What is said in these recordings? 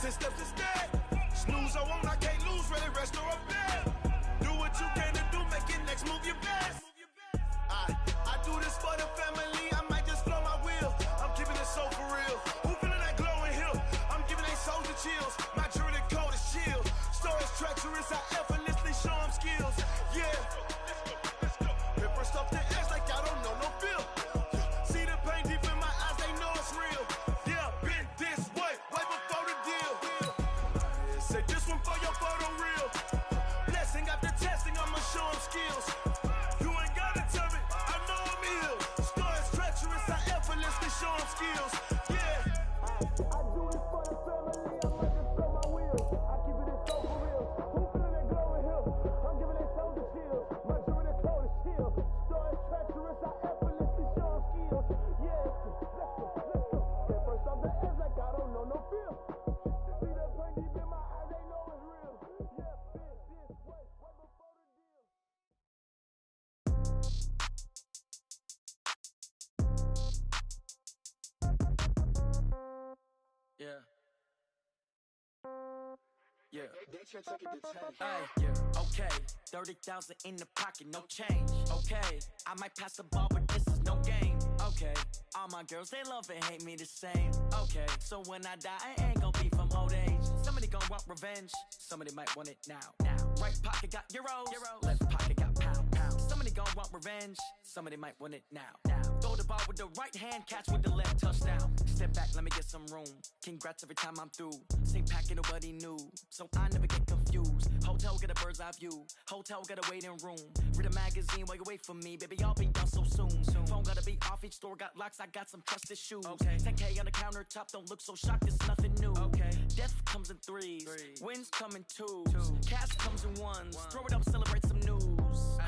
10 steps instead. Snooze or won't, I can't lose, really rest or a bed. Do what you can to do, make it next move your best. I do this for the family, I might just flow my wheel. I'm keeping it so for real. Who feeling that glowing hill? I'm giving they souls the chills. My jewelry cold is chill. Stories treacherous, I effortlessly show them skills. Yeah. Pepper stuff the edge like I don't know no feel. See the pain deep in my eyes, they know it's real. Yeah, been this way before the deal. Say this one for your photo reel. Blessing after testing, I'ma show them skills. You ain't gotta tell me, I know I'm ill. Stories treacherous, I effortlessly show them skills. Yeah. I do this for the family, I might just throw my wheel. I keep it so for real. Who feeling that glowing hill? I'm giving they souls the chills. My jewelry cold is chill. Stories treacherous, I effortlessly show them skills. Yeah, let's go. Get first off the edge like I don't know no feel. See that pain deep in my eyes, they know it's real. Yeah, been this way before the deal. Yeah. Yeah. Hey, yeah. Okay. 30,000 in the pocket, no change. Okay. I might pass the ball, but this is no game. Okay. All my girls, they love and hate me the same. Okay. So when I die, I ain't gonna be from old age. Somebody gonna want revenge. Somebody might want it now. Right pocket got euros. Left pocket got pounds. Somebody gonna want revenge. Somebody might want it now. Throw the ball with the right hand, catch with the left, touchdown. Step back, let me get some room. Congrats every time I'm through. Same packet, nobody knew, so I never get confused. Hotel get a bird's eye view. Hotel got a waiting room. Read a magazine while you wait for me, baby. I'll be done so soon. Phone gotta be off, each store got locks. I got some trusted shoes. 10K on the countertop, don't look so shocked. It's nothing new. Death comes in threes. Wins come in twos. Cash comes in ones. Throw it up, celebrate some news.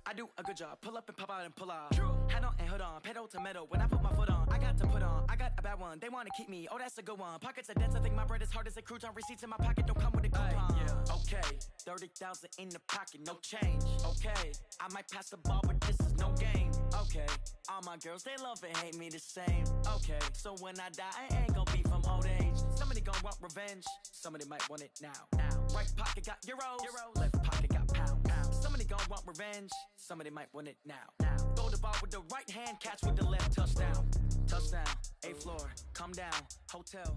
I do a good job. Pull up and pop out and pull out. Head on and hood on. Pedal to metal. When I put my foot on, I got to put on. I got a bad one. They want to keep me. Oh, that's a good one. Pockets are dense. I think my bread is hard as a crouton. Receipts in my pocket don't come with a coupon. Okay. 30,000 in the pocket. No change. Okay. I might pass the ball, but this is no game. Okay. All my girls, they love and hate me the same. Okay. So when I die, I ain't gonna be from old age. Somebody gonna want revenge. Somebody might want it now. Right pocket got euros. Left pocket got pounds. Somebody gonna want revenge. Somebody might want it now. Throw the ball with the right hand, catch with the left, touchdown. Touchdown, 8th floor, come down, hotel.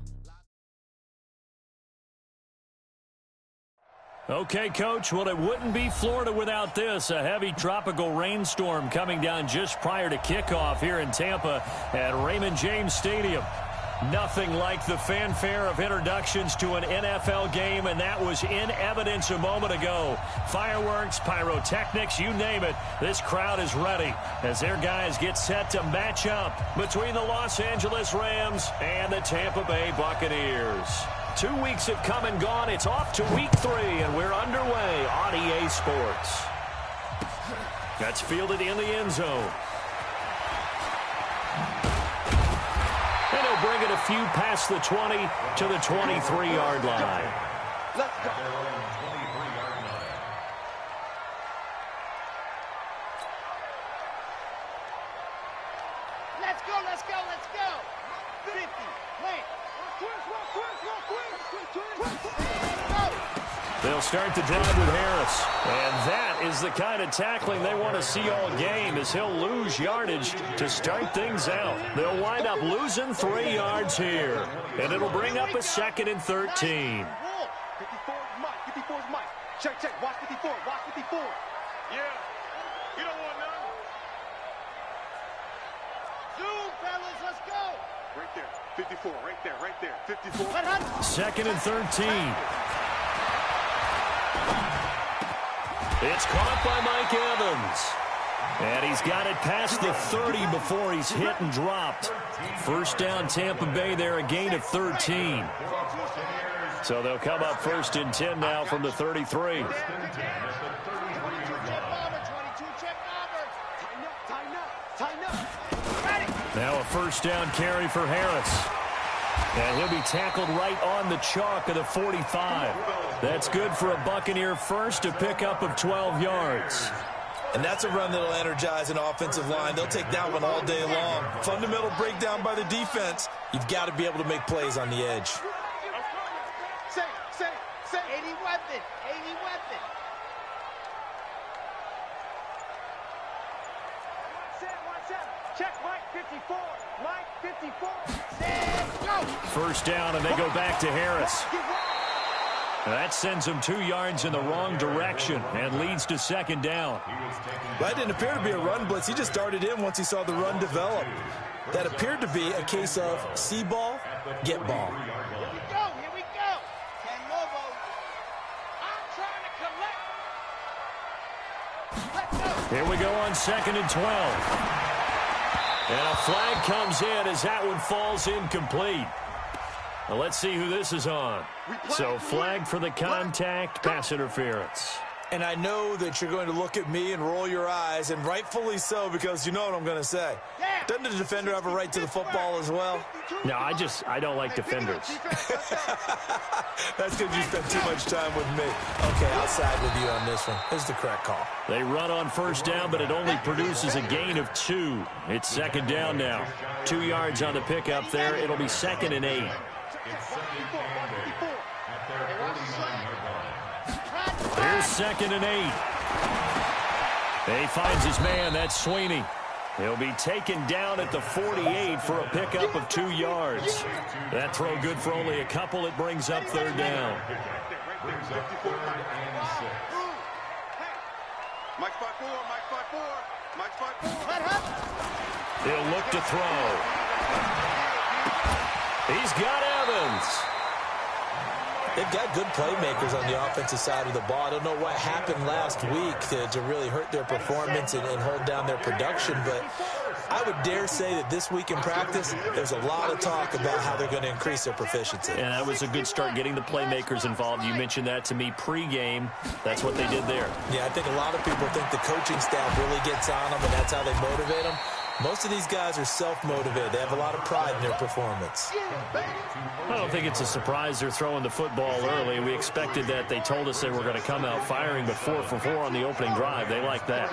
Okay, Coach, well, it wouldn't be Florida without this. A heavy tropical rainstorm coming down just prior to kickoff here in Tampa at Raymond James Stadium. Nothing like the fanfare of introductions to an NFL game, and that was in evidence a moment ago. Fireworks, pyrotechnics, you name it. This crowd is ready as their guys get set to match up between the Los Angeles Rams and the Tampa Bay Buccaneers. 2 weeks have come and gone. It's off to week 3, and we're underway on EA Sports. That's fielded in the end zone. And he'll bring it a few past the 20 to the 23-yard line. Let's go. Let's go. 50, plant. They'll start the drive with Harris. And that is the kind of tackling they want to see all game, as he'll lose yardage to start things out. They'll wind up losing 3 yards here. And it'll bring up a 2nd and 13. 54 is Mike. 54 is Mike. Check. Watch 54. Yeah. You don't want none. Zoom, fellas. Let's go. Right there. 54. Right there. 54. 2nd and 13. It's caught by Mike Evans. And he's got it past the 30 before he's hit and dropped. First down Tampa Bay there, a gain of 13. So they'll come up 1st and 10 now from the 33. Now a 1st down carry for Harris. And he'll be tackled right on the chalk of the 45. That's good for a Buccaneer first, a pickup of 12 yards. And that's a run that'll energize an offensive line. They'll take that one all day long. Fundamental breakdown by the defense. You've got to be able to make plays on the edge. Say, 80 weapon. Watch out. Check Mike 54. Go. First down, and they go back to Harris. That sends him 2 yards in the wrong direction and leads to second down. That didn't appear to be a run blitz. He just started in once he saw the run develop. That appeared to be a case of see ball, get ball. Here we go. Ken Lobo. I'm trying to collect. Let's go. Here we go on 2nd and 12. And a flag comes in as that one falls incomplete. Now let's see who this is on. So flag for the contact, pass interference. And I know that you're going to look at me and roll your eyes, and rightfully so, because you know what I'm going to say. Doesn't the defender have a right to the football as well? No, I don't like defenders. That's because you spent too much time with me. Okay, I'll side with you on this one. This is the correct call. They run on first down, but it only produces a gain of 2. It's second down now. 2 yards on the pickup there. It'll be 2nd and 8. Here's 2nd and 8. He finds his man. That's Sweeney. He'll be taken down at the 48 for a pickup of 2 yards. That throw good for only a couple. It brings up third down. Mike 5-4. He'll look to throw. He's got Evans. They've got good playmakers on the offensive side of the ball. I don't know what happened last week to really hurt their performance and hold down their production, but I would dare say that this week in practice, there's a lot of talk about how they're going to increase their proficiency. And that was a good start, getting the playmakers involved. You mentioned that to me pregame. That's what they did there. Yeah, I think a lot of people think the coaching staff really gets on them, and that's how they motivate them. Most of these guys are self-motivated. They have a lot of pride in their performance. I don't think it's a surprise they're throwing the football early. We expected that. They told us they were going to come out firing, but 4 for 4 on the opening drive. They like that.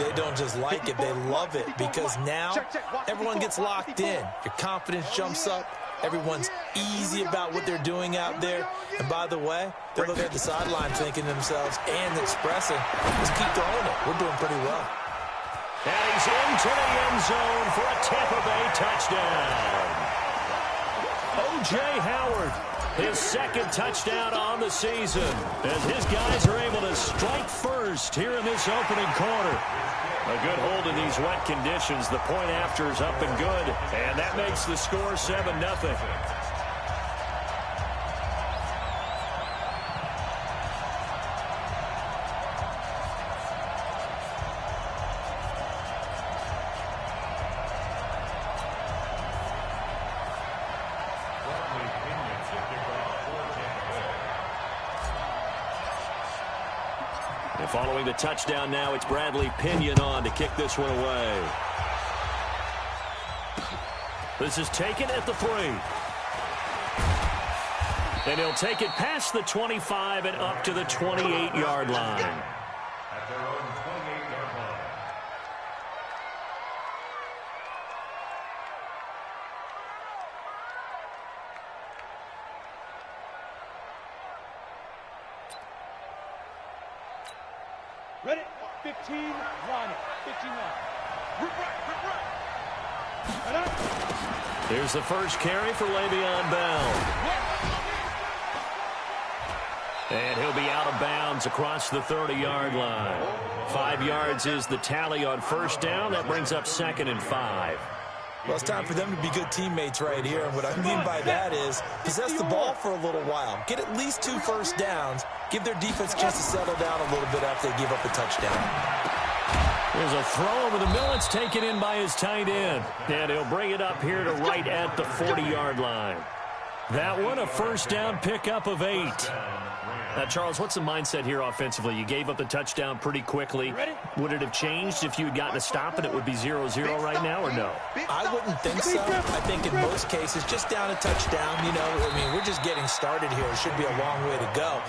They don't just like it. They love it, because now everyone gets locked in. Your confidence jumps up. Everyone's easy about what they're doing out there. And by the way, they're looking at the sideline thinking to themselves and expressing, let's keep throwing it. We're doing pretty well. And he's into the end zone for a Tampa Bay touchdown. O.J. Howard, his 2nd touchdown on the season, as his guys are able to strike first here in this opening quarter. A good hold in these wet conditions. The point after is up and good, and that makes the score 7-0. Following the touchdown now, it's Bradley Pinion on to kick this one away. This is taken at the 3. And he'll take it past the 25 and up to the 28-yard line. At their own 28-yard line. Ready? 15, line it. 15 line. Rip right. Here's the first carry for Le'Veon Bell. And he'll be out of bounds across the 30-yard line. 5 yards is the tally on first down. That brings up 2nd and 5. Well, it's time for them to be good teammates right here. And what I mean by that is possess the ball for a little while. Get at least 2 first downs. Give their defense a chance to settle down a little bit after they give up a touchdown. There's a throw over the middle. It's taken in by his tight end. And he'll bring it up here to right at the 40-yard line. That one, a first down pickup of 8. Now, Charles, what's the mindset here offensively? You gave up the touchdown pretty quickly. Would it have changed if you had gotten a stop and it would be 0-0 right now, or no? I wouldn't think so. I think in most cases, just down a touchdown, you know, I mean, we're just getting started here. It should be a long way to go.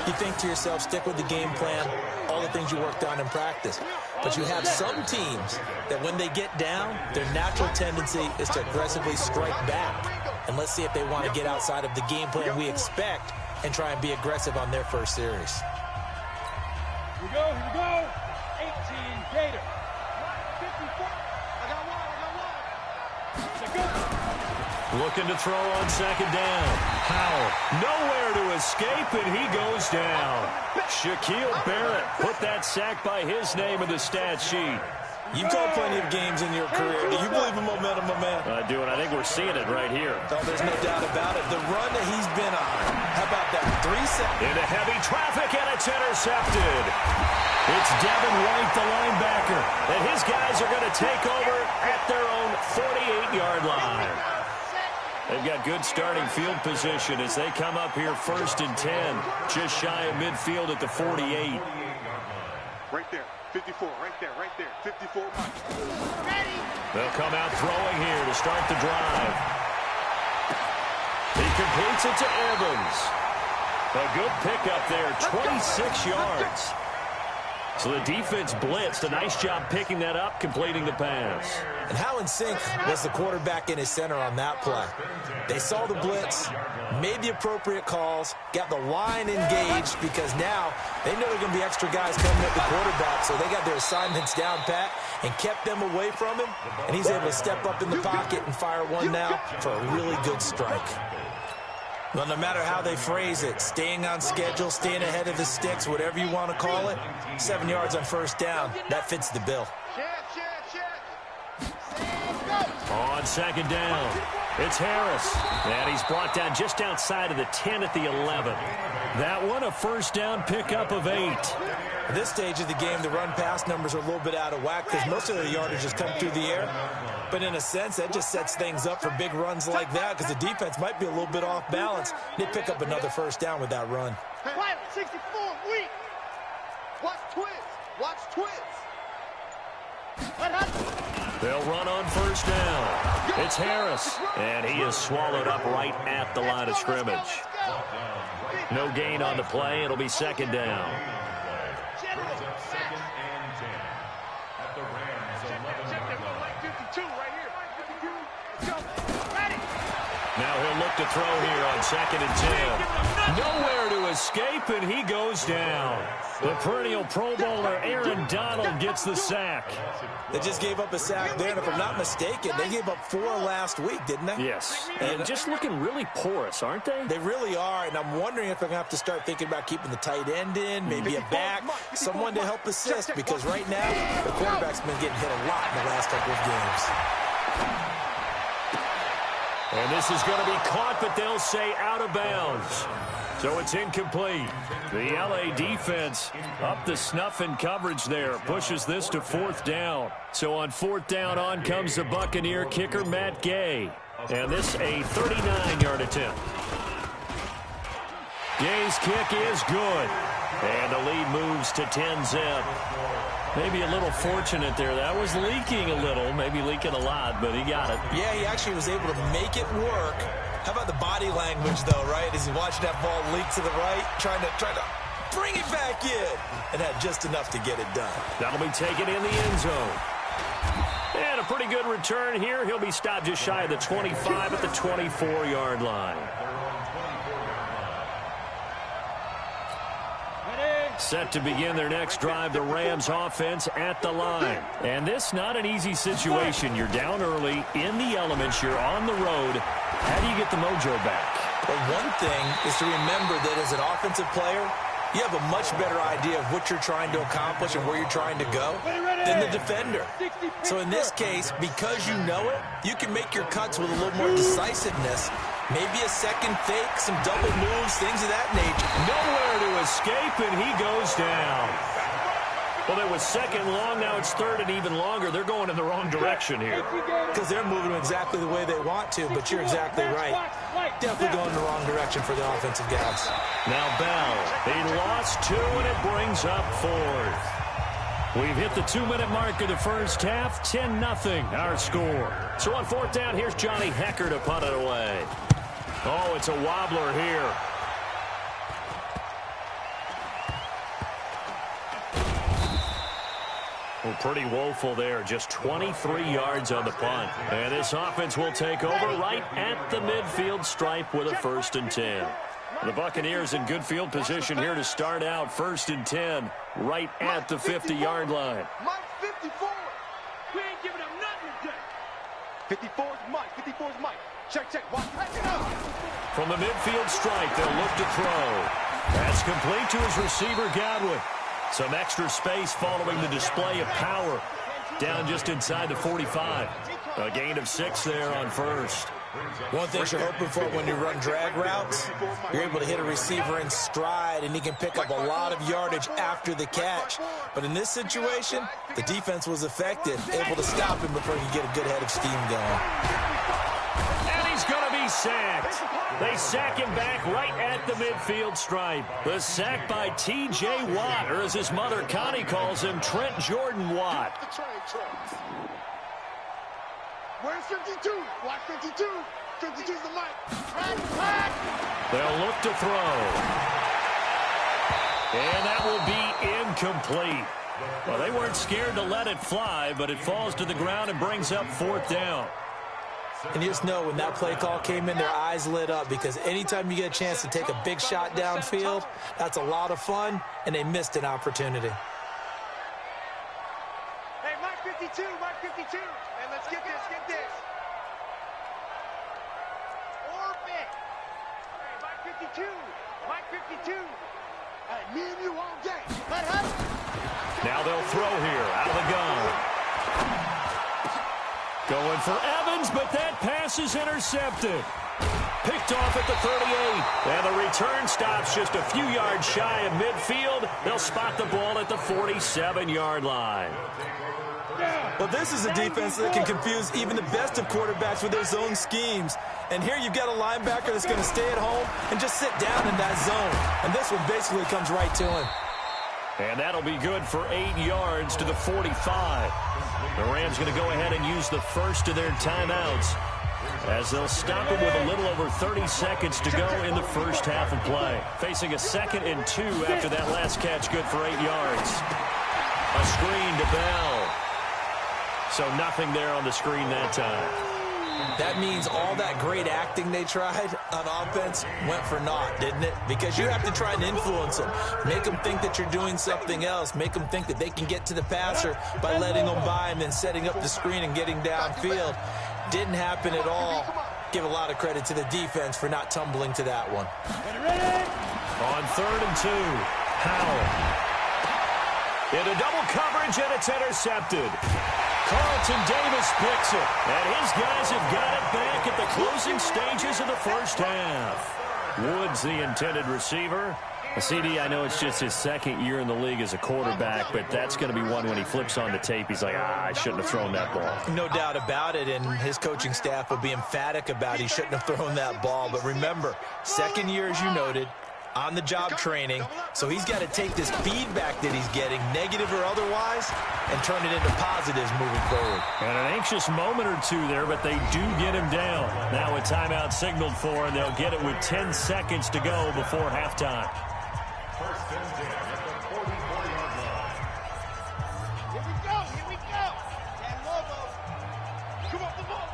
You think to yourself, stick with the game plan, all the things you worked on in practice. But you have some teams that when they get down, their natural tendency is to aggressively strike back. And let's see if they want to get outside of the game plan we expect and try and be aggressive on their first series. Here we go. 18 Gator. 54. I got one. Let's go. Looking to throw on second down. Howell, nowhere to escape, and he goes down. Shaquille Barrett put that sack by his name in the stat sheet. You've called plenty of games in your career. Do you believe in momentum, my man? I do, and I think we're seeing it right here. Oh, there's no doubt about it. The run that he's been on. How about that? 3 seconds. Into heavy traffic, and it's intercepted. It's Devin White, the linebacker, and his guys are going to take over at their own 48-yard line. They've got good starting field position as they come up here 1st and 10, just shy of midfield at the 48. Right there, 54, right there, 54. They'll come out throwing here to start the drive. He completes it to Evans. A good pickup there, 26 yards. So the defense blitzed. A nice job picking that up, completing the pass. And how in sync was the quarterback in his center on that play? They saw the blitz, made the appropriate calls, got the line engaged because now they know there are going to be extra guys coming at the quarterback, so they got their assignments down pat and kept them away from him, and he's able to step up in the pocket and fire one now for a really good strike. Well, no matter how they phrase it, staying on schedule, staying ahead of the sticks, whatever you want to call it, 7 yards on first down, that fits the bill. On second down, it's Harris. And he's brought down just outside of the 10 at the 11. That one, a first down pickup of 8. At this stage of the game, the run-pass numbers are a little bit out of whack because most of the yardage has come through the air. But in a sense, that just sets things up for big runs like that because the defense might be a little bit off balance. They pick up another first down with that run. 64, weak. Watch twins. Watch twins. They'll run on first down. It's Harris, and he is swallowed up right at the line of scrimmage. No gain on the play. It'll be second down. Now he'll look to throw here on 2nd and 10. Nowhere to escape, and he goes down. The perennial Pro Bowler Aaron Donald gets the sack. They just gave up a sack there, and if I'm not mistaken, they gave up 4 last week, didn't they? Yes, and just looking really porous, aren't they? They really are, and I'm wondering if they're going to have to start thinking about keeping the tight end in, maybe a back, someone to help assist, because right now, the quarterback's been getting hit a lot in the last couple of games. And this is going to be caught, but they'll say out of bounds. So it's incomplete. The LA defense up the snuff in coverage there. Pushes this to 4th down. So on 4th down, on comes the Buccaneer kicker, Matt Gay. And this a 39-yard attempt. Gay's kick is good. And the lead moves to 10-zip. Maybe a little fortunate there. That was leaking a little, maybe leaking a lot, but he got it. Yeah, he actually was able to make it work. How about the body language, though, right? As he watched that ball leak to the right, trying to bring it back in, and had just enough to get it done. That'll be taken in the end zone. And a pretty good return here. He'll be stopped just shy of the 25 at the 24-yard line. Set to begin their next drive, the Rams offense at the line. And this not an easy situation. You're down early, in the elements, you're on the road. How do you get the mojo back? Well, one thing is to remember that as an offensive player, you have a much better idea of what you're trying to accomplish and where you're trying to go than the defender. So in this case, because you know it, you can make your cuts with a little more decisiveness. Maybe a second fake, some double moves, things of that nature. Nowhere to escape, and he goes down. Well, it was 2nd long, now it's 3rd and even longer. They're going in the wrong direction here. Because they're moving exactly the way they want to, but you're exactly right. Definitely going in the wrong direction for the offensive guys. Now Bell, he lost 2, and it brings up 4th. We've hit the 2-minute mark of the first half, 10-0 our score. So on 4th down, here's Johnny Hecker to punt it away. Oh, it's a wobbler here. Well, pretty woeful there. Just 23 yards on the punt. And this offense will take over right at the midfield stripe with a 1st and 10. The Buccaneers in good field position here to start out 1st and 10, right at the 50-yard line. Mike 54. We ain't giving him nothing today. 54's Mike. 54's Mike. Check. Watch. Pack it up. From the midfield stripe, they'll look to throw. That's complete to his receiver, Godwin. Some extra space following the display of power. Down just inside the 45. A gain of 6 there on first. One thing you're hoping for when you run drag routes, you're able to hit a receiver in stride, and he can pick up a lot of yardage after the catch. But in this situation, the defense was effective, able to stop him before he could get a good head of steam going. And he's going to be sacked. They sack him back right at the midfield stripe. The sack by T.J. Watt, or as his mother Connie calls him, Trent Jordan Watt. Where's 52? Watch 52. 52's the Mike. Track. They'll look to throw. And that will be incomplete. Well, they weren't scared to let it fly, but it falls to the ground and brings up 4th down. And you just know when that play call came in, their eyes lit up, because anytime you get a chance to take a big shot downfield, that's a lot of fun, and they missed an opportunity. Hey, Mike 52. And let's get this. Orbit. Hey, Mike 52. Hey, me and you all day. Let happen. Now they'll throw here out of the gun. Going for Evans, but that pass is intercepted. Picked off at the 38. And the return stops just a few yards shy of midfield. They'll spot the ball at the 47-yard line. Well, this is a defense that can confuse even the best of quarterbacks with their zone schemes. And here you've got a linebacker that's going to stay at home and just sit down in that zone. And this one basically comes right to him. And that'll be good for 8 yards to the 45. The Rams going to go ahead and use the first of their timeouts, as they'll stop him with a little over 30 seconds to go in the first half of play. Facing a 2nd and 2 after that last catch, good for 8 yards. A screen to Bell. So nothing there on the screen that time. That means all that great acting they tried on offense went for naught, didn't it? Because you have to try and influence them. Make them think that you're doing something else. Make them think that they can get to the passer by letting them by and then setting up the screen and getting downfield. Didn't happen at all. Give a lot of credit to the defense for not tumbling to that one. On 3rd and 2, Howell. Into double coverage, and it's intercepted. Carlton Davis picks it, and his guys have got it back at the closing stages of the first half. Woods, the intended receiver. CD, I know it's just his 2nd year in the league as a quarterback, but that's going to be one when he flips on the tape. He's like, I shouldn't have thrown that ball. No doubt about it, and his coaching staff will be emphatic about he shouldn't have thrown that ball. But remember, 2nd year, as you noted, on-the-job training, so he's got to take this feedback that he's getting, negative or otherwise, and turn it into positives moving forward. And an anxious moment or two there, but they do get him down. Now a timeout signaled for, and they'll get it with 10 seconds to go before halftime. First and 10 at the 44-yard line. Here we go. Dan Lobo. Come on, the ball.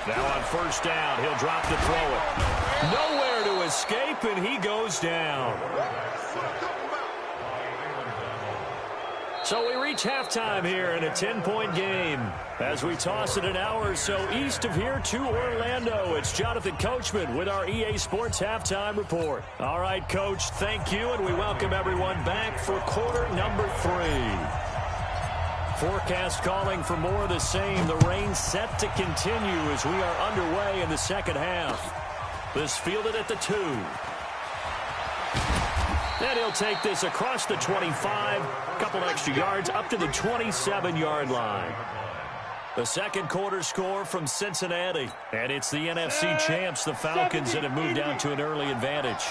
Now on 1st down, he'll drop to throw it. Nowhere to escape, and he goes down. So we reach halftime here in a 10-point game. As we toss it an hour or so east of here to Orlando, it's Jonathan Coachman with our EA Sports Halftime Report. All right, Coach, thank you, and we welcome everyone back for quarter number 3. Forecast calling for more of the same. The rain set to continue as we are underway in the second half. This fielded at the 2. And he'll take this across the 25, a couple extra yards up to the 27-yard line. The second quarter score from Cincinnati. And it's the NFC champs, the Falcons, that have moved down to an early advantage.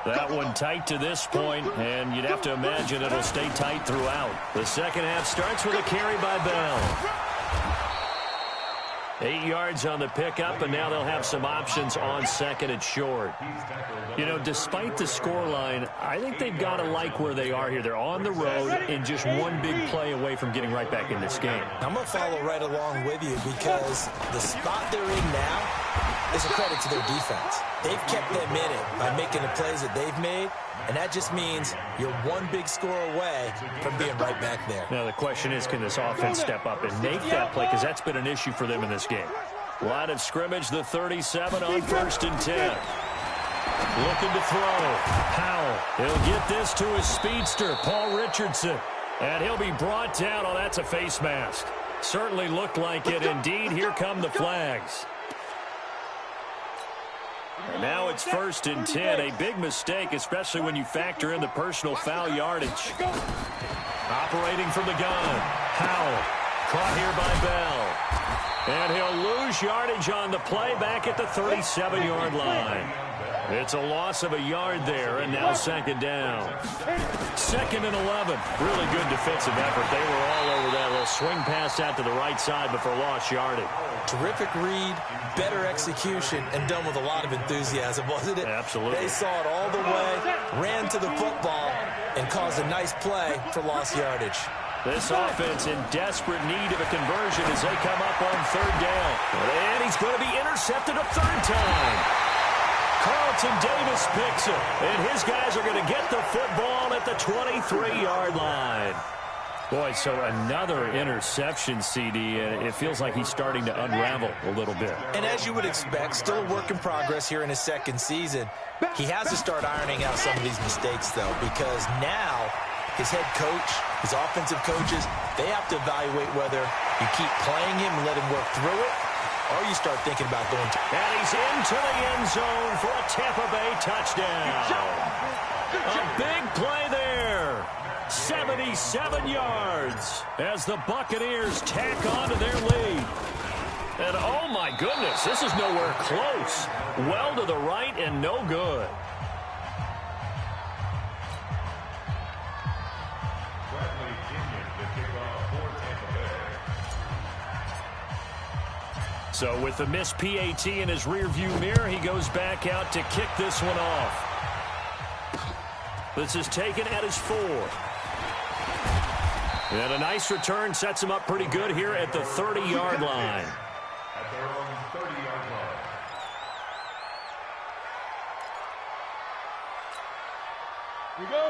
That one tight to this point, and you'd have to imagine it'll stay tight throughout. The second half starts with a carry by Bell. 8 yards on the pickup, and now they'll have some options on second and short. You know, despite the scoreline, I think they've got to like where they are here. They're on the road and just one big play away from getting right back in this game. I'm going to follow right along with you because the spot they're in now is a credit to their defense. They've kept them in it by making the plays that they've made, and that just means you're one big score away from being right back there. Now, the question is, can this offense step up and make that play? Because that's been an issue for them in this game. Line of scrimmage, the 37 on 1st and 10. Looking to throw. Howell. He'll get this to his speedster, Paul Richardson. And he'll be brought down. Oh, that's a face mask. Certainly looked like it. Indeed, here come the flags. And now it's 1st and 10. A big mistake, especially when you factor in the personal foul yardage. Operating from the gun. Howell. Caught here by Bell. And he'll lose yardage on the play back at the 37-yard line. It's a loss of a yard there, and now 2nd down. 2nd and 11. Really good defensive effort. They were all over that little swing pass out to the right side before lost yardage. Terrific read, better execution, and done with a lot of enthusiasm, wasn't it? Absolutely. They saw it all the way, ran to the football, and caused a nice play for lost yardage. This offense in desperate need of a conversion as they come up on 3rd down. And he's going to be intercepted a 3rd time. Carlton Davis picks it, and his guys are going to get the football at the 23-yard line. Boy, so another interception, CD, and it feels like he's starting to unravel a little bit. And as you would expect, still a work in progress here in his 2nd season. He has to start ironing out some of these mistakes, though, because now his head coach, his offensive coaches, they have to evaluate whether you keep playing him and let him work through it, or you start thinking about going to... And he's into the end zone for a Tampa Bay touchdown. A big play there. 77 yards as the Buccaneers tack on to their lead. And oh my goodness, this is nowhere close. Well to the right and no good. So with the missed PAT in his rearview mirror, he goes back out to kick this one off. This is taken at his 4. And a nice return sets him up pretty good here at the 30-yard line. At their own 30-yard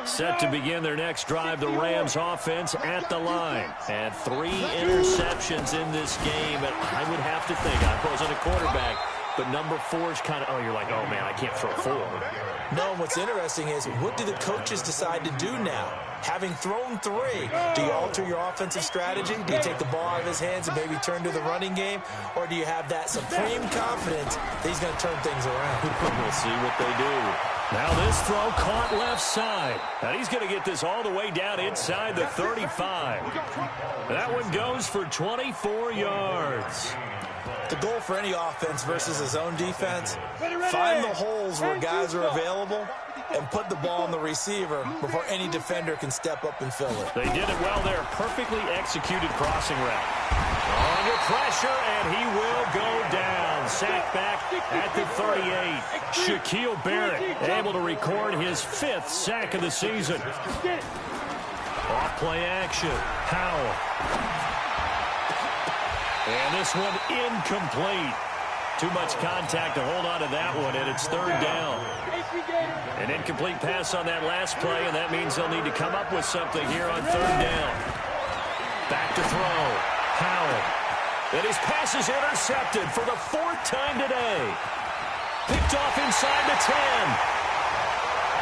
line. Set to begin their next drive, the Rams offense at the line. And 3 interceptions in this game. And I would have to think, I wasn't a quarterback, but number 4 is kind of, oh, you're like, oh, man, I can't throw 4. No, what's interesting is, what do the coaches decide to do now? Having thrown 3, do you alter your offensive strategy? Do you take the ball out of his hands and maybe turn to the running game? Or do you have that supreme confidence that he's going to turn things around? We'll see what they do. Now this throw caught left side. And he's going to get this all the way down inside the 35. That one goes for 24 yards. The goal for any offense versus his own defense, find the holes where guys are available and put the ball on the receiver before any defender can step up and fill it. They did it well there. Perfectly executed crossing route. Under pressure, and he will go down. Sacked back at the 38. Shaquille Barrett able to record his 5th sack of the season. Off play action. Howell. And this one incomplete. Too much contact to hold on to that one, and it's 3rd down. An incomplete pass on that last play, and that means they'll need to come up with something here on 3rd down. Back to throw. Howell. And his pass is intercepted for the 4th time today. Picked off inside the 10.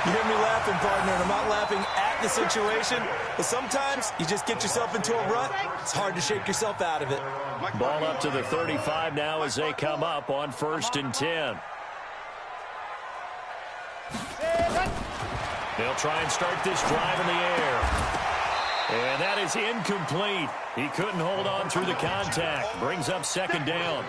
You hear me laughing, partner, and I'm not laughing at the situation, but sometimes you just get yourself into a rut. It's hard to shake yourself out of it. Ball up to the 35 now as they come up on 1st and 10. They'll try and start this drive in the air. And that is incomplete. He couldn't hold on through the contact. Brings up 2nd down.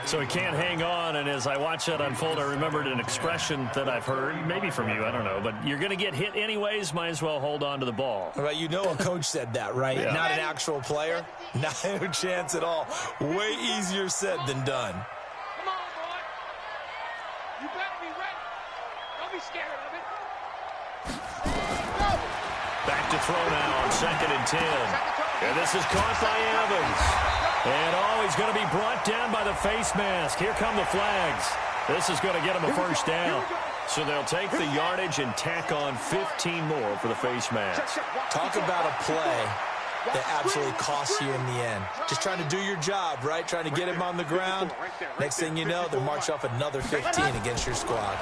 So he can't hang on, and as I watch that unfold, I remembered an expression that I've heard, maybe from you, I don't know, but you're going to get hit anyways, might as well hold on to the ball. Well, you know a coach said that, right? Yeah. Not an actual player. Not a chance at all. Way easier said than done. Come on, boy. You better be ready. Don't be scared of it. Back to throw now on 2nd and 10. And this is caught by Evans. And, he's going to be brought down by the face mask. Here come the flags. This is going to get him a first down. So they'll take the yardage and tack on 15 more for the face mask. Talk about a play that absolutely costs you in the end. Just trying to do your job, right? Trying to get him on the ground. Next thing you know, they'll march off another 15 against your squad.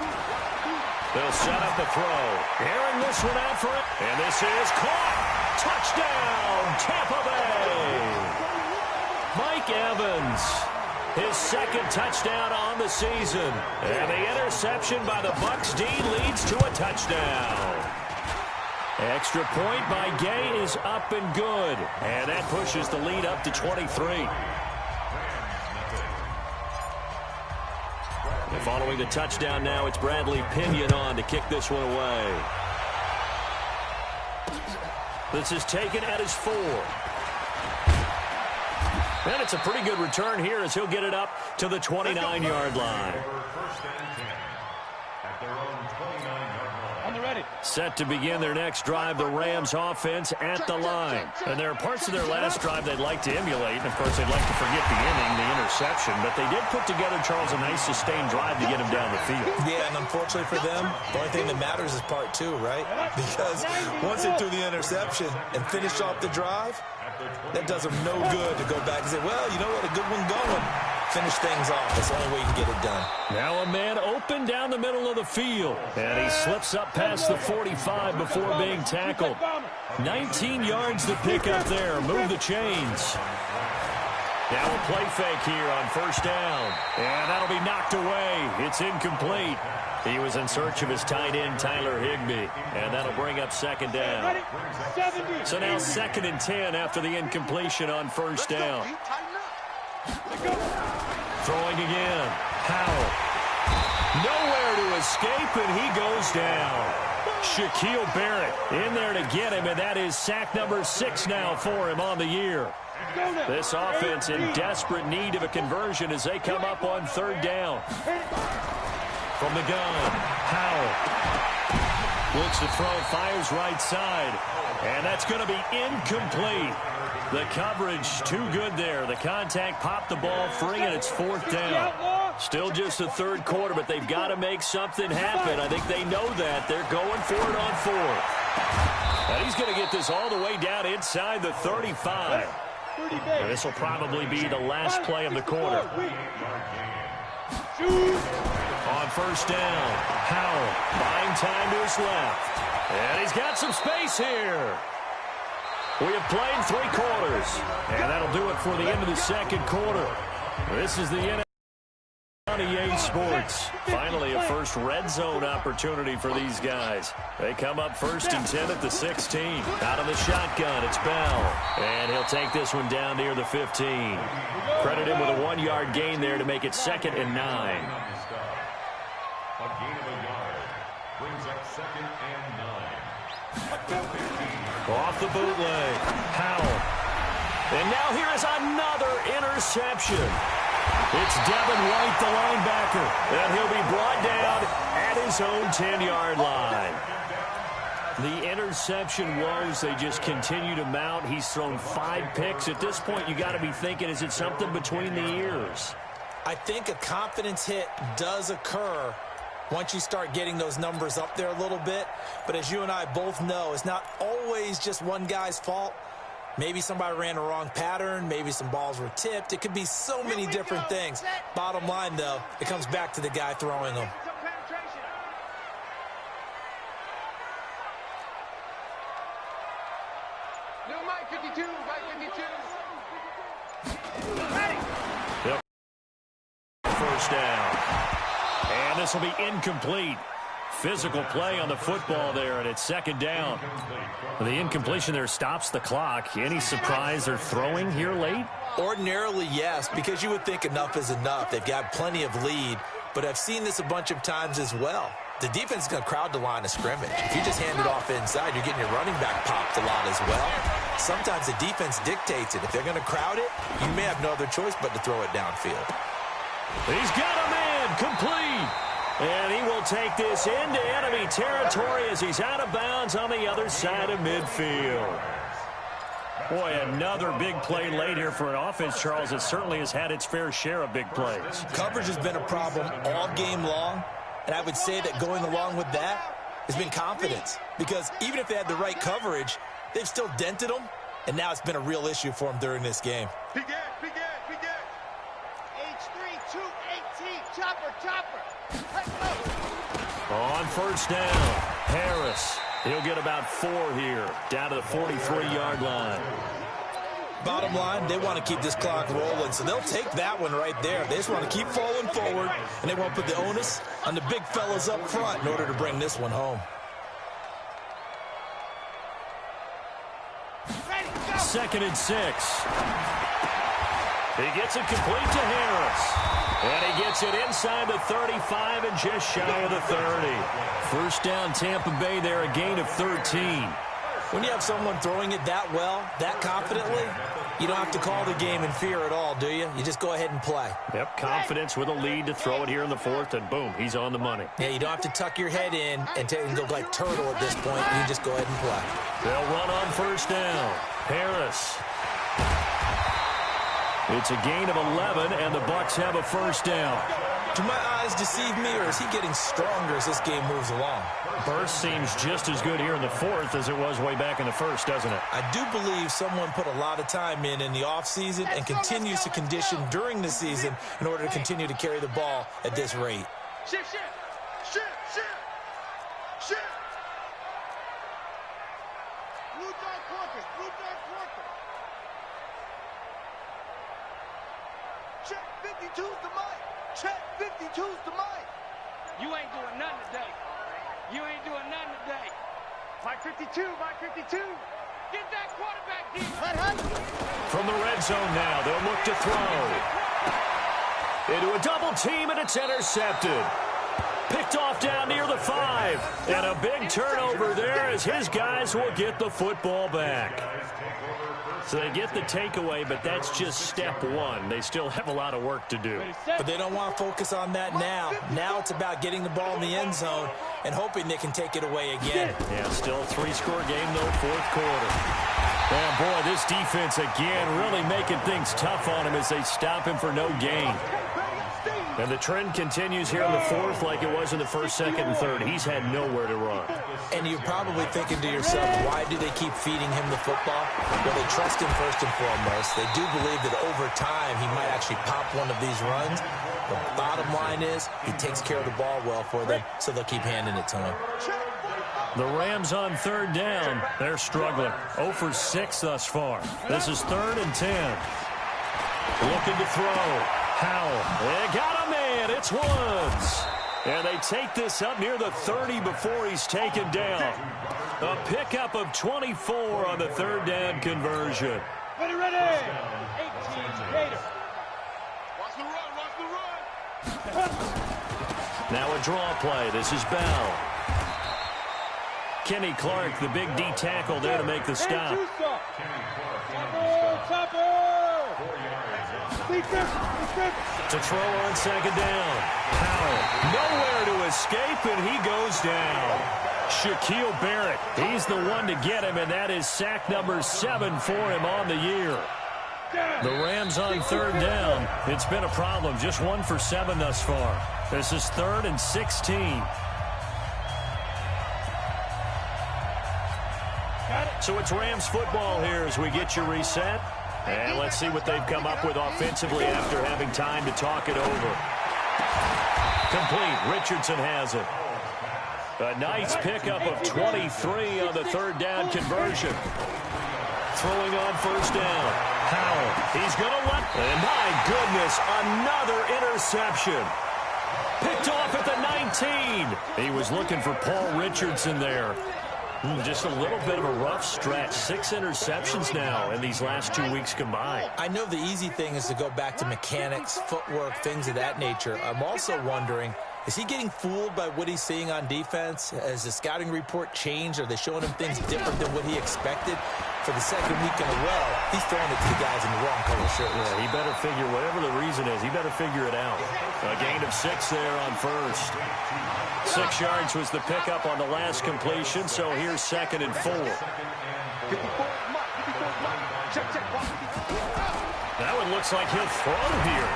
They'll set up the throw. Airing this one out for it. And this is caught. Touchdown, Tampa Bay. Mike Evans, his 2nd touchdown on the season. And the interception by the Bucs D leads to a touchdown. Extra point by Gay is up and good. And that pushes the lead up to 23. And following the touchdown now, it's Bradley Pinion on to kick this one away. This is taken at his 4. And it's a pretty good return here as he'll get it up to the 29-yard line. Set to begin their next drive, the Rams offense at the line. And there are parts of their last drive they'd like to emulate. And, of course, they'd like to forget the inning, the interception. But they did put together, Charles, a nice sustained drive to get him down the field. Yeah, and unfortunately for them, the only thing that matters is part 2, right? Because once they threw the interception and finished off the drive, that does them no good to go back and say, well, you know what, a good one going. Finish things off. That's the only way you can get it done. Now a man open down the middle of the field. And he slips up past the 45 before being tackled. 19 yards to pick up there. Move the chains. Now a play fake here on 1st down. And that'll be knocked away. It's incomplete. He was in search of his tight end, Tyler Higbee. And that'll bring up 2nd down. So now 2nd and 10 after the incompletion on 1st down. Throwing again. Howell. Nowhere to escape, and he goes down. Shaquille Barrett in there to get him, and that is sack number 6 now for him on the year. This offense in desperate need of a conversion as they come up on 3rd down. From the gun, Howell. Looks to throw, fires right side. And that's going to be incomplete. The coverage too good there. The contact popped the ball free, and it's 4th down. Still just the 3rd quarter, but they've got to make something happen. I think they know that. They're going for it on 4th. And he's going to get this all the way down inside the 35. And this will probably be the last play of the quarter. On 1st down, Howell buying time to his left. And he's got some space here. We have played 3 quarters. And that'll do it for the end of the 2nd quarter. This is the end of EA Sports. Finally, a first red zone opportunity for these guys. They come up 1st and 10 at the 16. Out of the shotgun, it's Bell. And he'll take this one down near the 15. Credit him with a 1-yard gain there to make it 2nd and 9. A gain of a yard brings up 2nd and 9. Off the bootleg, Howell. And now here is another interception. It's Devin White, the linebacker, and he'll be brought down at his own 10-yard line. The interception woes, they just continue to mount. He's thrown 5 picks. At this point, you got to be thinking, is it something between the ears? I think a confidence hit does occur once you start getting those numbers up there a little bit. But as you and I both know, it's not always just one guy's fault. Maybe somebody ran a wrong pattern. Maybe some balls were tipped. It could be so many different things. Bottom line, though, it comes back to the guy throwing them. Mike 52, Mike 52. Yep. 1st down. And this will be incomplete. Physical play on the football there, and it's 2nd down. The incompletion there stops the clock. Any surprise they're throwing here late? Ordinarily, yes, because you would think enough is enough. They've got plenty of lead, but I've seen this a bunch of times as well. The defense is going to crowd the line of scrimmage. If you just hand it off inside, you're getting your running back popped a lot as well. Sometimes the defense dictates it. If they're going to crowd it, you may have no other choice but to throw it downfield. He's got a man complete. And he will take this into enemy territory as he's out of bounds on the other side of midfield. Boy, another big play late here for an offense, Charles. It certainly has had its fair share of big plays. Coverage has been a problem all game long, and I would say that going along with that has been confidence. Because even if they had the right coverage, they've still dented them, and now it's been a real issue for them during this game. Begin. H3, 218, chopper. Let's go. On first down, Harris. He'll get about 4 here, down to the 43-yard line. Bottom line, they want to keep this clock rolling, so they'll take that one right there. They just want to keep falling forward, and they want to put the onus on the big fellas up front in order to bring this one home. Ready, go. 2nd and 6. He gets it complete to Harris. And he gets it inside the 35 and just shy of the 30. First down, Tampa Bay there, a gain of 13. When you have someone throwing it that well, that confidently, you don't have to call the game in fear at all, do you? You just go ahead and play. Yep, confidence with a lead to throw it here in the 4th, and boom, he's on the money. Yeah, you don't have to tuck your head in and go like turtle at this point. You just go ahead and play. They'll run on first down. Harris. It's a gain of 11, and the Bucs have a first down. Do my eyes deceive me, or is he getting stronger as this game moves along? Burst seems just as good here in the 4th as it was way back in the 1st, doesn't it? I do believe someone put a lot of time in the offseason and continues to condition during the season in order to continue to carry the ball at this rate. Shift. Blue dog quarter. Check 52's the mic. Check 52's the mic. You ain't doing nothing today. Mike 52. Get that quarterback deep. From the red zone now, they'll look to throw. Into a double team, and it's intercepted. Picked off down near the 5. And a big turnover there as his guys will get the football back. So they get the takeaway, but that's just step 1. They still have a lot of work to do. But they don't want to focus on that now. Now it's about getting the ball in the end zone and hoping they can take it away again. Yeah, still a 3-score game, though, 4th quarter. And, boy, this defense, again, really making things tough on him as they stop him for no gain. And the trend continues here in the 4th like it was in the 1st, 2nd, and 3rd. He's had nowhere to run. And you're probably thinking to yourself, why do they keep feeding him the football? Well, they trust him first and foremost. They do believe that over time he might actually pop one of these runs. The bottom line is he takes care of the ball well for them, so they'll keep handing it to him. The Rams on 3rd down. They're struggling. 0 for 6 thus far. This is 3rd and 10. Looking to throw. Howell. They got a man. It's Woods. And they take this up near the 30 before he's taken down. A pickup of 24 on the 3rd down conversion. Ready. 18, Gator. Watch the run. Now a draw play. This is Bell. Kenny Clark, the big D tackle there to make the stop. To throw on 2nd down. Howell nowhere to escape, and he goes down. Shaquille Barrett, he's the one to get him, and that is sack number 7 for him on the year. The Rams on 3rd down. It's been a problem. Just 1 for 7 thus far. This is 3rd and 16. So it's Rams football here as we get you reset. And let's see what they've come up with offensively after having time to talk it over. Complete. Richardson has it. A nice pickup of 23 on the 3rd down conversion. Throwing on 1st down. Howell. He's going to let... And my goodness, another interception. Picked off at the 19. He was looking for Paul Richardson there. Just a little bit of a rough stretch. 6 interceptions now in these last 2 weeks combined. I know the easy thing is to go back to mechanics, footwork, things of that nature. I'm also wondering, is he getting fooled by what he's seeing on defense? Has the scouting report changed? Are they showing him things different than what he expected? For the second week in a row, he's throwing it to the guys in the wrong color shirts. Yeah, he better figure, whatever the reason is, he better figure it out. A gain of 6 there on first. 6 yards was the pickup on the last completion, so here's 2nd and 4. That one looks like he'll throw here.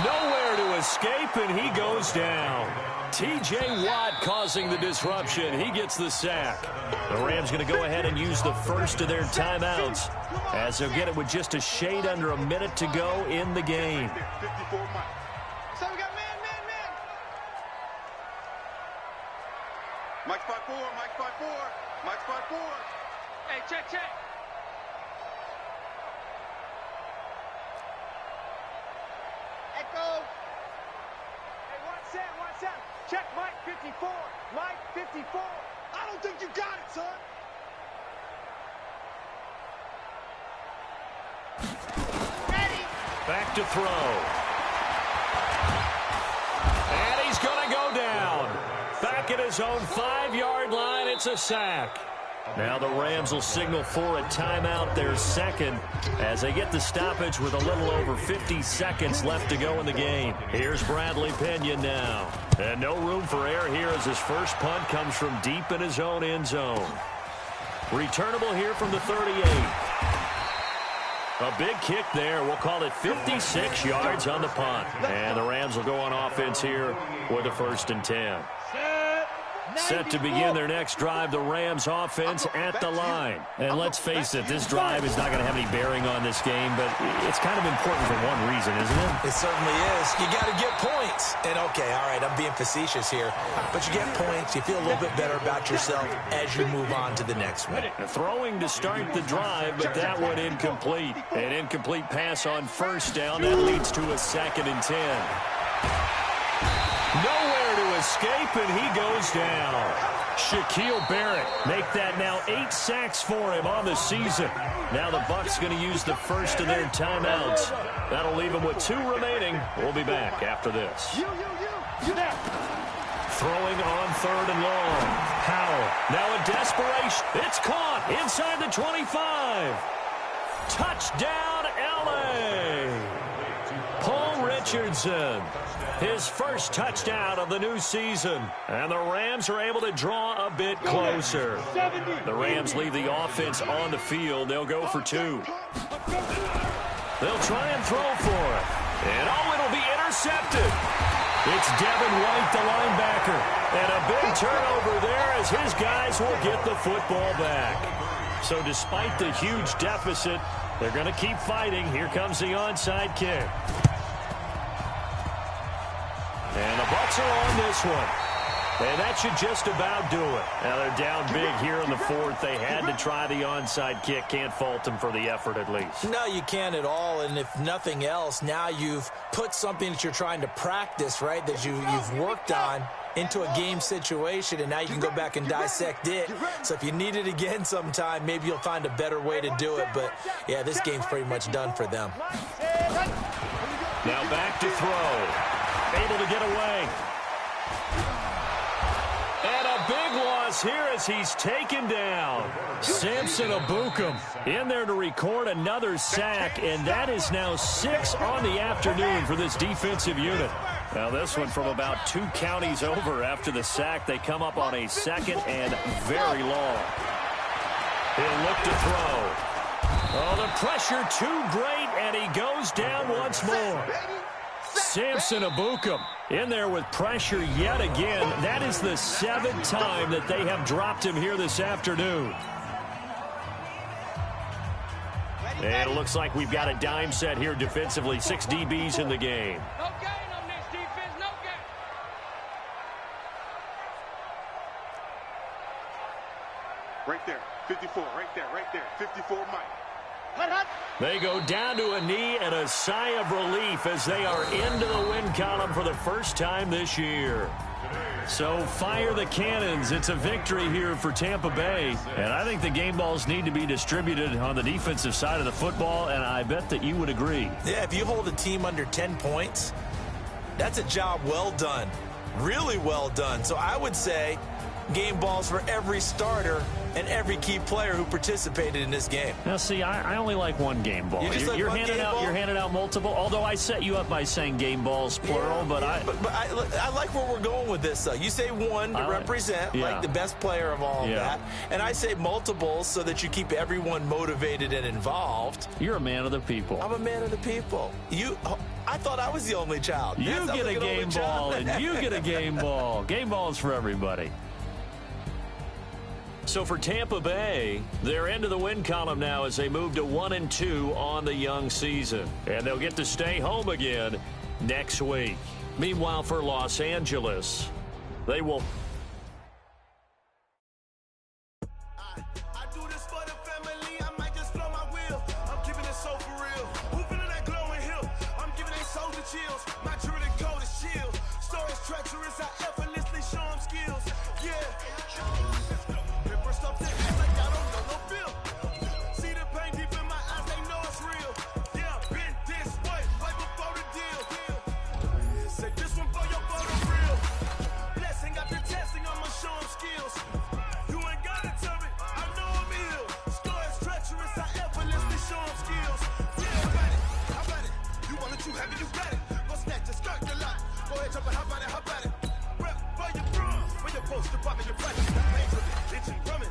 Nowhere to escape, and he goes down. T.J. Watt causing the disruption. He gets the sack. The Rams going to go ahead and use the first of their timeouts, as they'll get it with just a shade under a minute to go in the game. So we got man. Mike spot 4, Mike spot 4, Mike spot 4. Hey, check. Echo. Hey, one set. Check Mike 54. Mike 54. I don't think you got it, son. Ready. Back to throw. And he's going to go down. Back at his own 5-yard line, it's a sack. Now the Rams will signal for a timeout, their second, as they get the stoppage with a little over 50 seconds left to go in the game. Here's Bradley Pinion now. And no room for error here as his first punt comes from deep in his own end zone. Returnable here from the 38. A big kick there. We'll call it 56 yards on the punt. And the Rams will go on offense here with a 1st and 10. Set to begin their next drive, the Rams offense at the line. And let's face it, this drive is not going to have any bearing on this game, but it's kind of important for one reason, isn't it? It certainly is. You got to get points. And, okay, all right, I'm being facetious here. But you get points, you feel a little bit better about yourself as you move on to the next one. Throwing to start the drive, but that one incomplete. An incomplete pass on first down. That leads to a 2nd and 10. Nowhere to escape, and he goes down. Shaquille Barrett make that now 8 sacks for him on the season. Now the Bucs going to use the first of their timeouts. That'll leave them with 2 remaining. We'll be back after this. You there. Throwing on 3rd and long. Howell. Now a desperation. It's caught inside the 25. Touchdown, L.A. Paul Richardson. His first touchdown of the new season. And the Rams are able to draw a bit closer. The Rams leave the offense on the field. They'll go for 2. They'll try and throw for it. And it'll be intercepted. It's Devin White, the linebacker. And a big turnover there as his guys will get the football back. So despite the huge deficit, they're going to keep fighting. Here comes the onside kick. And the Bucs are on this one. And that should just about do it. Now they're down big here in the 4th. They had to try the onside kick. Can't fault them for the effort at least. No, you can't at all. And if nothing else, now you've put something that you're trying to practice, right, that you've worked on into a game situation, and now you can go back and dissect it. So if you need it again sometime, maybe you'll find a better way to do it. But, yeah, this game's pretty much done for them. Now back to throw. Able to get away. And a big loss here as he's taken down. Samson Abukum in there to record another sack, and that is now 6 on the afternoon for this defensive unit. Now this one from about 2 counties over after the sack. They come up on a 2nd and very long. He'll look to throw. Oh, the pressure too great, and he goes down once more. Samson Abukum in there with pressure yet again. That is the 7th time that they have dropped him here this afternoon. And it looks like we've got a dime set here defensively. 6 DBs in the game. No gain on this defense, no gain. Right there, 54, right there, 54, Mike. They go down to a knee and a sigh of relief as they are into the win column for the first time this year. So fire the cannons. It's a victory here for Tampa Bay. And I think the game balls need to be distributed on the defensive side of the football, and I bet that you would agree. Yeah, if you hold a team under 10 points, that's a job well done. Really well done. So I would say game balls for every starter and every key player who participated in this game. Now, see, I only like one game ball. You're handing out multiple, although I set you up by saying game balls, plural. But I like where we're going with this. You say one to represent, like the best player of all of that. And I say multiples so that you keep everyone motivated and involved. You're a man of the people. I'm a man of the people. I thought I was the only child. You get a game ball, and you get a game ball. Game balls for everybody. So for Tampa Bay, they're into the win column now as they move to 1-2 on the young season. And they'll get to stay home again next week. Meanwhile, for Los Angeles, they will... I do this for the family, I might just blow my wheel. I'm keeping it so for real. Who feeling that glowing hill? I'm giving they soldier chills. My jewelry code is chill. Stories treacherous, I effortlessly show them skills. Yeah. Stop the ass like I don't know no feel. See the pain deep in my eyes, they know it's real. Yeah, been this way, right before the deal. Say this one for your photo real. Blessing after testing, I'ma show them skills. You ain't gotta tell me, I know I'm ill. Stories treacherous, I effortlessly show them skills. Yeah, I got it. You want it, you have it, you got it. Go snatch it, skirt the lot. Go ahead, jump it, how about it? Rep for your drum, for your post, your pop, and your practice. Kitchen drumming,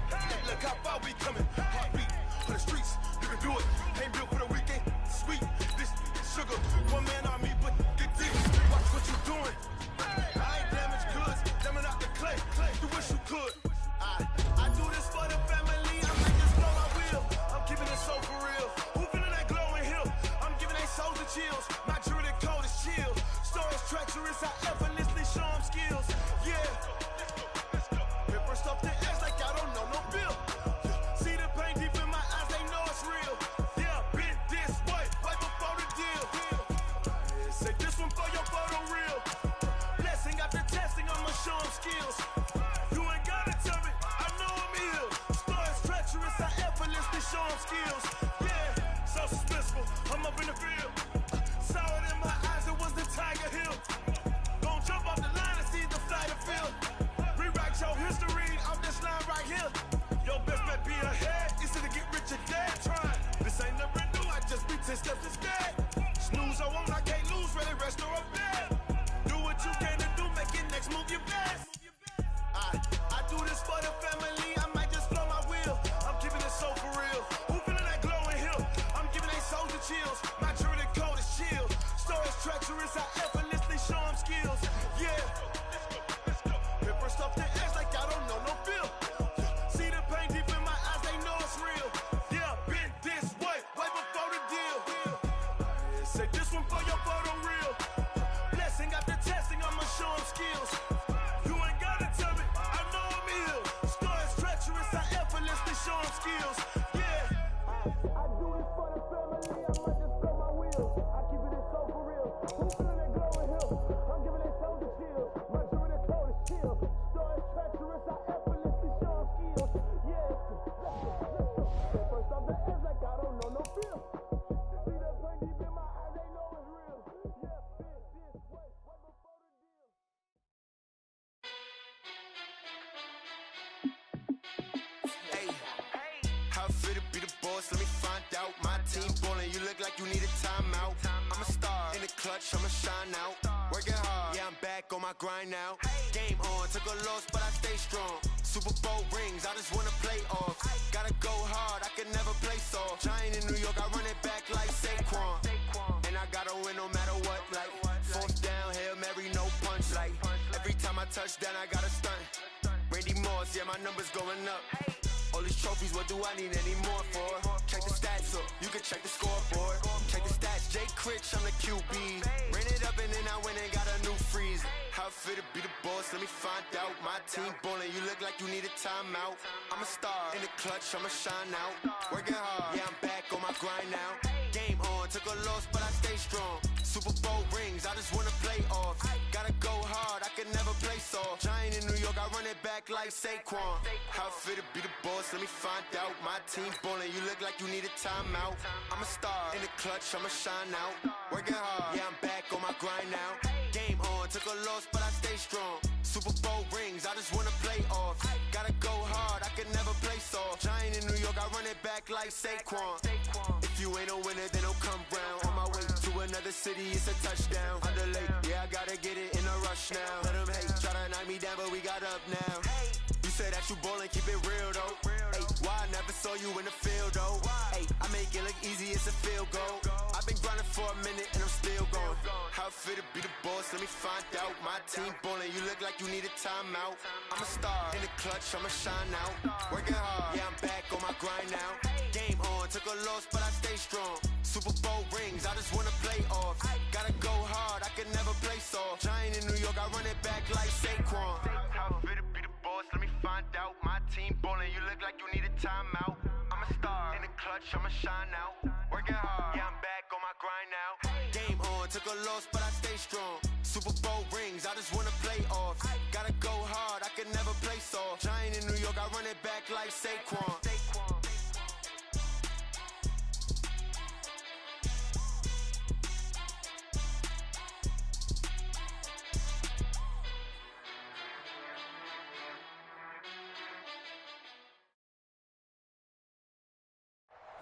look how far we coming. Heartbeat for the streets, you can do it. Ain't built for the weekend, sweet. This sugar, one man on me, but get deep. Watch what you doing. I ain't damaged goods, jamming out the clay. You wish you could. I do this for the family. I might just blow my wheel. I'm keeping it so for real. Who feeling that glowing hill? I'm giving they soldier chills. My jewelry code is chill. Stories treacherous, I effortlessly show them skills. Yeah. First off the edge like I don't know no feel. See the pain deep in my eyes, they know it's real. Yeah, been this way, right before the deal. Say this one for your photo real. Blessing after testing, I'ma show them skills. You ain't gotta tell me, I know I'm ill. Stories treacherous, I effortlessly show them skills. Yeah, so suspenseful, I'm up in the field. Saw it in my eyes, it was the Tiger Hill. Gon' jump off the line and see the flight of field. Rewrite your history off this line right here. Your best bet be ahead. Easy to get rich or dead. Trying. This ain't never new. I just be 10 steps instead. Snooze I won't, I can't lose. Ready, rest or up bed. Do what you can to do. Make it next move your best. I do this for the family. I might just blow my wheel. I'm keeping it so for real. Who feeling that glowing hill? I'm giving they soldier chills. My jewelry code is chill. Stories treacherous. I effortlessly show them skills. Yeah. First off the edge like I don't know no feel. See the pain deep in my eyes, they know it's real. Yeah, been this way, right before the deal. Say this one for your photo real. Blessing after testing, I'ma show them skills. You ain't gotta tell me, I know I'm ill. Stories treacherous, I effortlessly show them skills. Yeah. I do this for the family, I might just blow my wheel. I keep it so for real. Who feeling that glowing hill? I'm giving they soldier chills. My jewelry code is chill. Stories treacherous, I effortlessly show them skills. Yeah. First off the edge like I don't know no feel. See the pain deep in my eyes, they know it's real. Yeah, been this way, right before the deal. Hey, how fit to be the boss? Let me find out. My team ballin', you look like you need a timeout. I'm a star in the clutch, I'ma shine out. Working hard, yeah, I'm back on my grind now. Game on, took a loss, but I stay strong. Super Bowl rings, I just wanna play off. Gotta go hard, I can never play soft. Giant in New York, I run it back like Saquon. And I gotta win no matter what, like fourth down, Hail Mary, no punch. Like every time I touch down, I gotta stunt. Randy Moss, yeah, my numbers going up. All these trophies, what do I need any more for? Check the stats up, you can check the scoreboard. Check the stats, Jay Critch, I'm the QB. Ran it up and then I went and got a new freeze. How fit to be the boss, let me find out. My team ballin', you look like you need a timeout. I'm a star in the clutch, I'ma shine out. Working hard, yeah, I'm back on my grind now. Game on, took a loss, but I stay strong. Super Bowl rings, I just wanna play off. Gotta go hard, I can never play soft. Giant in New York, I run it back like Saquon. How fit to be the boss, let me find out. My team ballin', you look like you need a timeout. I'm a star, in the clutch, I'ma shine out. Working hard, yeah, I'm back on my grind now. Game on, took a loss, but I stay strong. Super Bowl rings, I just wanna play off. Gotta go hard, I can never play soft. Giant in New York, I run it back like Saquon. If you ain't a winner, then don't come round. On my way to another city, it's a touchdown. Underlay, yeah, I gotta get it in a rush now. Let them hate, try to knock me down, but we got up now. You say that you ballin', keep it real though. Hey, why I never saw you in the field though? Hey, I make it look easy, it's a field goal. I've been grinding for a minute and I'm still going. How fit to be the boss, let me find out. My team ballin', you look like you need a timeout. I'm a star, in the clutch, I'ma shine out. Working hard, yeah, I'm back on my grind now. Game on, took a loss, but I stay strong. Super Bowl rings, I just wanna play off. Gotta go hard, I can never play soft. Giant in New York, I run it back like Saquon. How fit to be the boss, let me find out. My team ballin', you look like you need a timeout. I'm a star, in the clutch, I'ma shine out. Working hard, yeah, I'm back on my grind now. Game on, took a loss, but I stay strong. Super Bowl rings, I just wanna play off. Gotta go hard, I can never play soft. Giant in New York, I run it back like Saquon.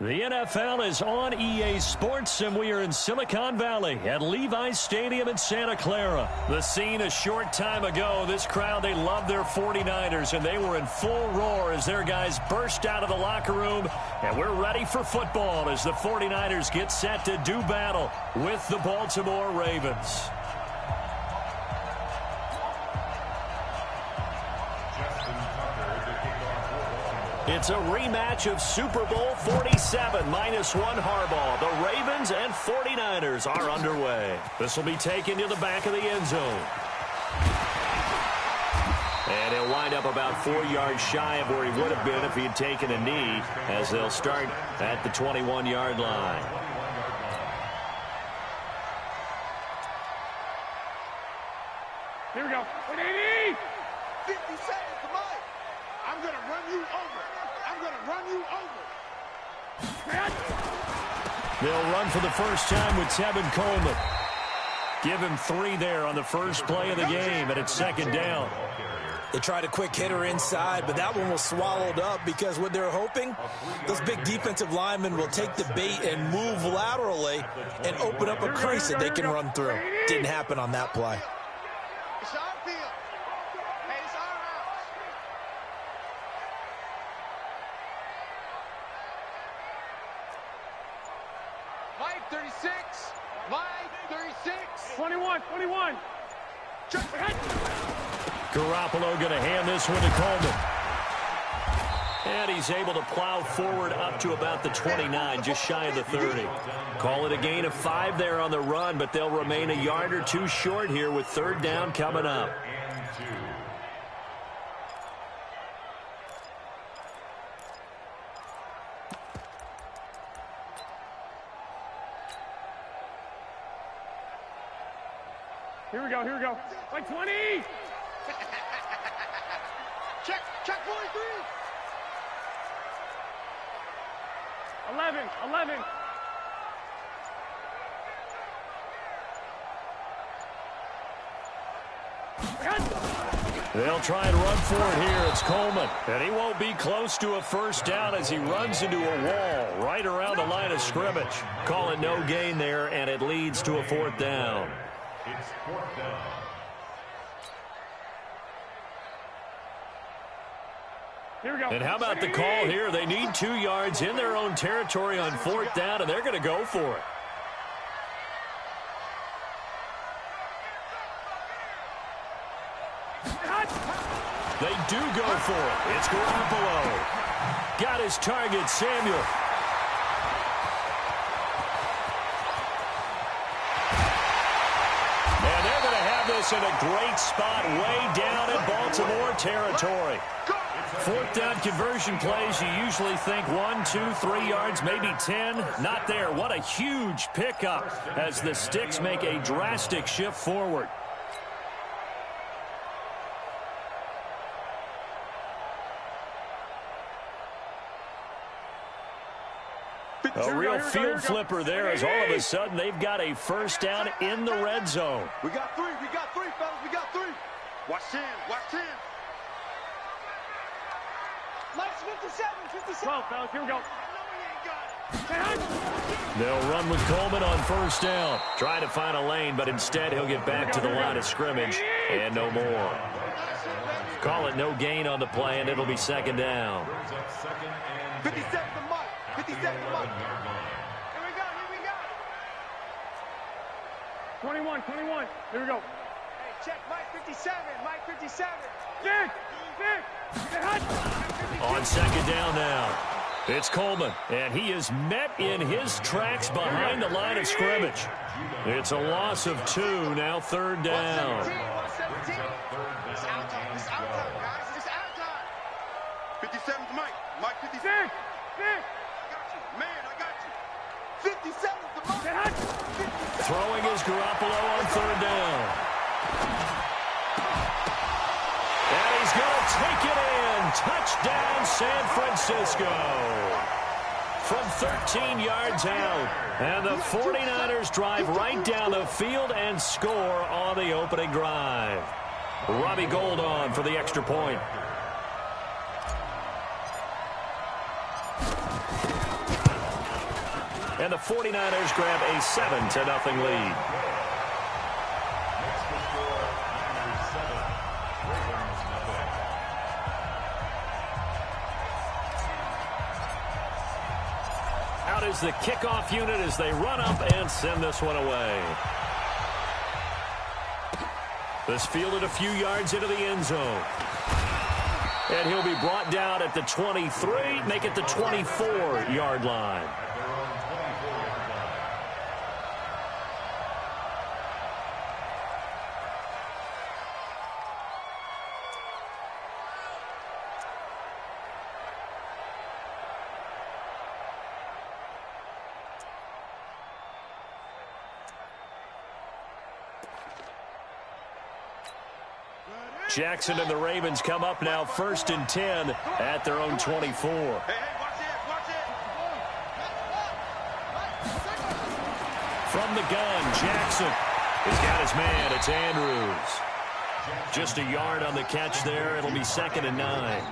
The NFL is on EA Sports, and we are in Silicon Valley at Levi's Stadium in Santa Clara. The scene a short time ago, this crowd, they love their 49ers, and they were in full roar as their guys burst out of the locker room. And we're ready for football as the 49ers get set to do battle with the Baltimore Ravens. It's a rematch of Super Bowl 47, -1 Harbaugh. The Ravens and 49ers are underway. This will be taken to the back of the end zone. And he'll wind up about 4 yards shy of where he would have been if he had taken a knee, as they'll start at the 21-yard line. Here we go. 50 seconds to mine. I'm going to run you over. I'm going to run you over. They'll run for the first time with Tevin Coleman. Give him 3 there on the first play of the game, and it's second down. They tried a quick hitter inside, but that one was swallowed up because what they're hoping, those big defensive linemen will take the bait and move laterally and open up a crease that they can run through. Didn't happen on that play. It's our field. Hey, it's our house. Mike 36. Mike 36. 21. Garoppolo going to hand this one to Coleman. And he's able to plow forward up to about the 29, just shy of the 30. Call it a gain of 5 there on the run, but they'll remain a yard or 2 short here with third down coming up. Here we go. Like 20. Check 43. 11. They'll try and run for it here. It's Coleman. And he won't be close to a first down as he runs into a wall right around the line of scrimmage. Call it no gain there, and it leads to a fourth down. It's fourth down. Here we go. And how about the call here? They need 2 yards in their own territory on fourth down, and they're going to go for it. They do go for it. It's Garoppolo. Got his target, Samuel. And they're going to have this in a great spot way down in Baltimore territory. Fourth down conversion plays, you usually think 1, 2, 3 yards, maybe 10. Not there. What a huge pickup as the Sticks make a drastic shift forward. A real field flipper there as all of a sudden they've got a first down in the red zone. We got three, fellas, we got three. Watch 10, watch 10. Mike's 57. 12, fellas, here we go. They'll run with Coleman on first down. Trying to find a lane, but instead he'll get back to the line of scrimmage and no more. Call it no gain on the play, and it'll be second down. 57 to Mike. 57 to Mike. Here we go. 21. Here we go. Hey, check Mike 57. Mike 57. Dick. On second down now. It's Coleman, and he is met in his tracks behind the line of scrimmage. It's a loss of 2, now third down. 117. It's out time, guys. It's out time. 57 to Mike. Mike 57. Dick. I got you. 57 to Mike. Throwing is Garoppolo on third down. And he's going to take it in. Touchdown, San Francisco. From 13 yards out. And the 49ers drive right down the field and score on the opening drive. Robbie Gould on for the extra point. And the 49ers grab a 7-0 lead. Out is the kickoff unit as they run up and send this one away. This fielded a few yards into the end zone. And he'll be brought down at the 23, make it the 24-yard line. Jackson and the Ravens come up now 1st and 10 at their own 24. Hey, watch it. From the gun, Jackson has got his man. It's Andrews. Just a yard on the catch there. It'll be 2nd and 9.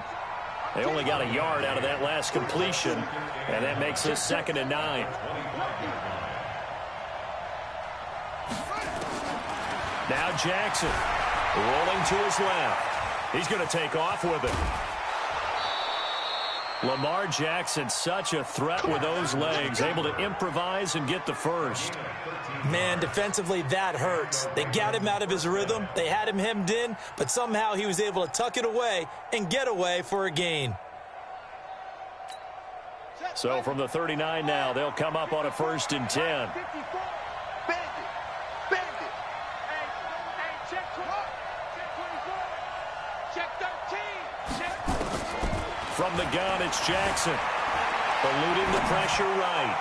They only got a yard out of that last completion, and that makes this 2nd and 9. Now Jackson. Rolling to his left. He's going to take off with it. Lamar Jackson, such a threat with those legs, able to improvise and get the first. Man, defensively, that hurts. They got him out of his rhythm. They had him hemmed in, but somehow he was able to tuck it away and get away for a gain. So from the 39 now, they'll come up on a 1st and 10. From the gun, it's Jackson. Eluding the pressure right.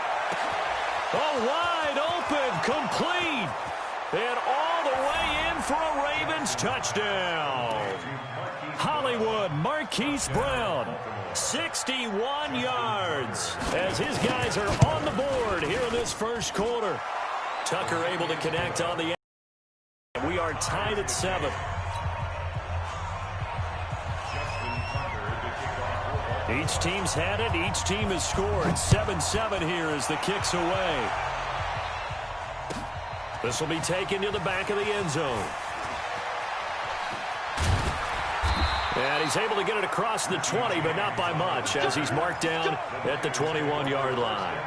Oh, wide open, complete. And all the way in for a Ravens touchdown. Hollywood Marquise Brown, 61 yards. As his guys are on the board here in this first quarter. Tucker able to connect on the end. We are tied at 7. Each team's had it. Each team has scored. 7-7 here as the kick's away. This will be taken to the back of the end zone. And he's able to get it across the 20, but not by much, as he's marked down at the 21-yard line.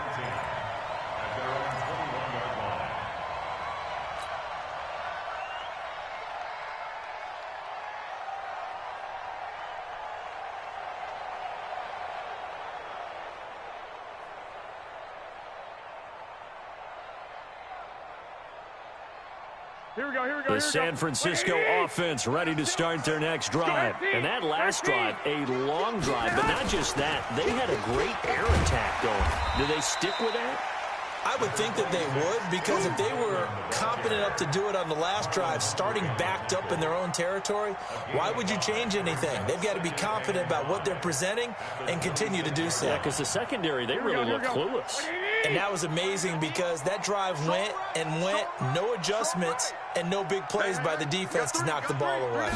Here we go. The San Francisco offense ready to start their next drive. And that last drive, a long drive. But not just that, they had a great air attack going. Do they stick with that? I would think that they would, because if they were competent enough to do it on the last drive, starting backed up in their own territory, why would you change anything? They've got to be confident about what they're presenting and continue to do so. Yeah, because the secondary, they really look clueless. And that was amazing because that drive went and went, no adjustments, and no big plays by the defense to knock the ball away.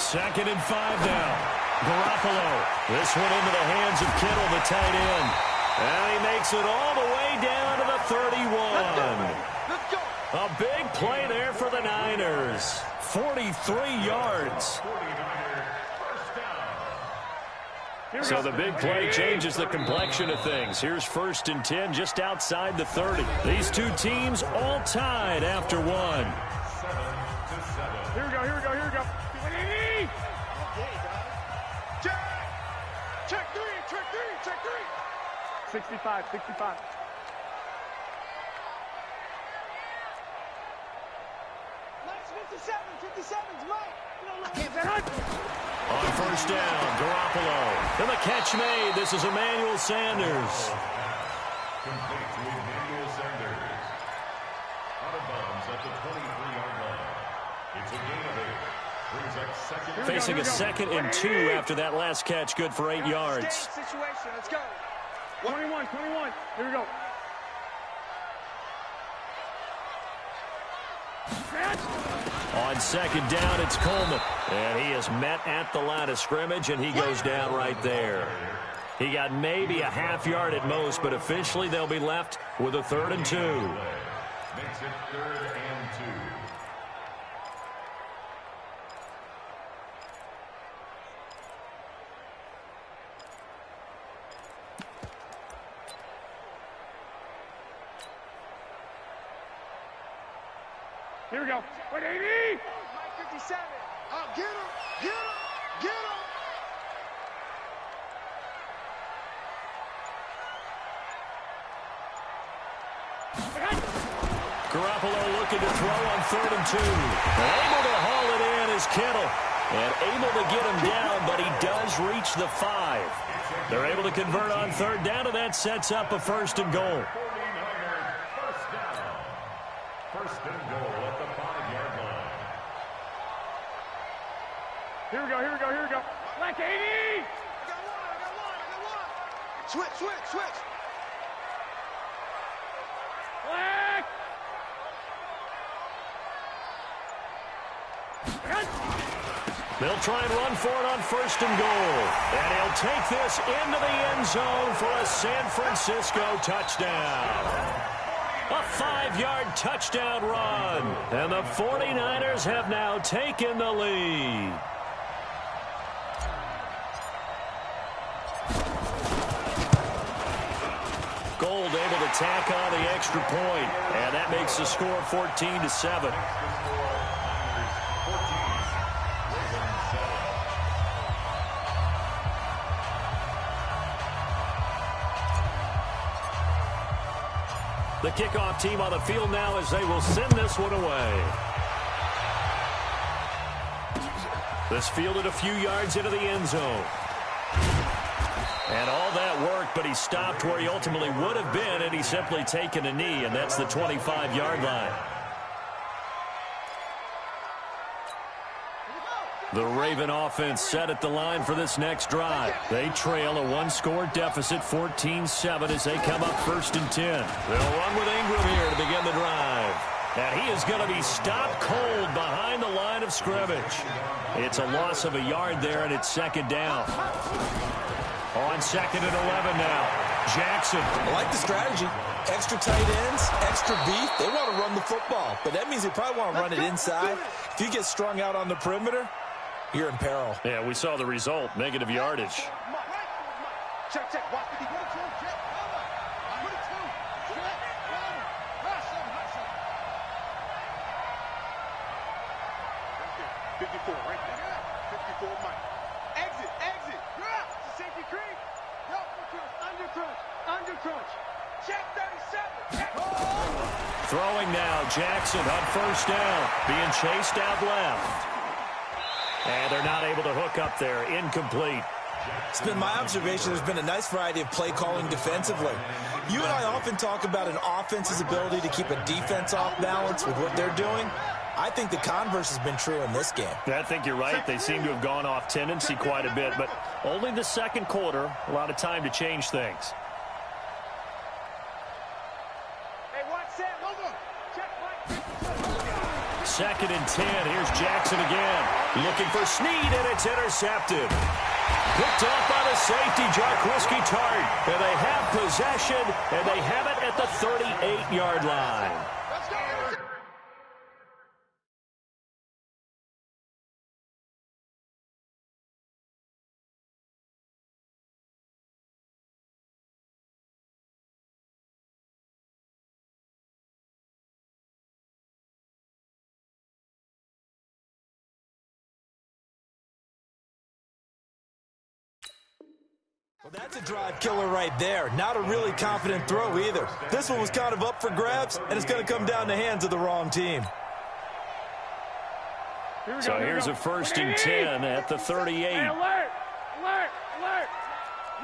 2nd and 5 now. Garoppolo. This one into the hands of Kittle, the tight end. And he makes it all the way down to the 31. A big play there for the Niners. 43 yards. So the big play changes the complexion of things. Here's 1st and 10 just outside the 30. These two teams all tied after one. Here we go. Check three. 65. Nice 57's Mike. On 1st down, Garoppolo. And the catch made. This is Emmanuel Sanders. Complete to Emmanuel Sanders. Out of bounds at the 23-yard line. It's a gain of 8. Brings up second. Facing a 2nd and 2 after that last catch, good for 8 yards. Situation. Let's go. 21. Here we go. On 2nd down, it's Coleman. And he is met at the line of scrimmage, and he goes down right there. He got maybe a half yard at most, but officially they'll be left with a 3rd and 2. Makes it 3rd and 2. Here we go. 180. Mike 57. Oh, get him. Garoppolo looking to throw on 3rd and 2. Able to haul it in is Kittle. And able to get him down, but he does reach the 5. They're able to convert on 3rd down, and that sets up a 1st and goal. 49ers, 1st down. 1st and goal at the 5-yard line. Here we go. Black 80. I got one. Switch. Black. They'll try and run for it on 1st and goal. And he'll take this into the end zone for a San Francisco touchdown. A 5-yard touchdown run. And the 49ers have now taken the lead. Gold able to tack on the extra point. And that makes the score 14-7. The kickoff team on the field now as they will send this one away. This fielded a few yards into the end zone. And all that worked, but he stopped where he ultimately would have been, and he's simply taken a knee, and that's the 25-yard line. The Raven offense set at the line for this next drive. They trail a 1-score deficit, 14-7, as they come up 1st and 10. They'll run with Ingram here to begin the drive. And he is going to be stopped cold behind the line of scrimmage. It's a loss of a yard there, and it's 2nd down. On 2nd and 11 now. Jackson. I like the strategy. Extra tight ends, extra beef. They want to run the football, but that means they probably want to run it inside. If you get strung out on the perimeter, you're in peril. Yeah, we saw the result. Negative yardage. Check. Watch the 54 right there. 54 Mike. Exit. It's a safety creep. Under crunch. Check 37. Throwing now, Jackson on first down, being chased out left. And they're not able to hook up there. Incomplete. It's been my observation there's been a nice variety of play calling defensively. You and I often talk about an offense's ability to keep a defense off balance with what they're doing. I think the converse has been true in this game. I think you're right. They seem to have gone off tendency quite a bit, but only the second quarter. A lot of time to change things. Second and 10. Here's Jackson again. Looking for Snead, and it's intercepted. Picked off by the safety, Jarkowski Tart. And they have possession, and they have it at the 38-yard line. Well, that's a drive killer right there. Not a really confident throw either. This one was kind of up for grabs, and it's going to come down the hands of the wrong team. So here's a first and 10 at the 38. Hey, alert! Alert! Alert!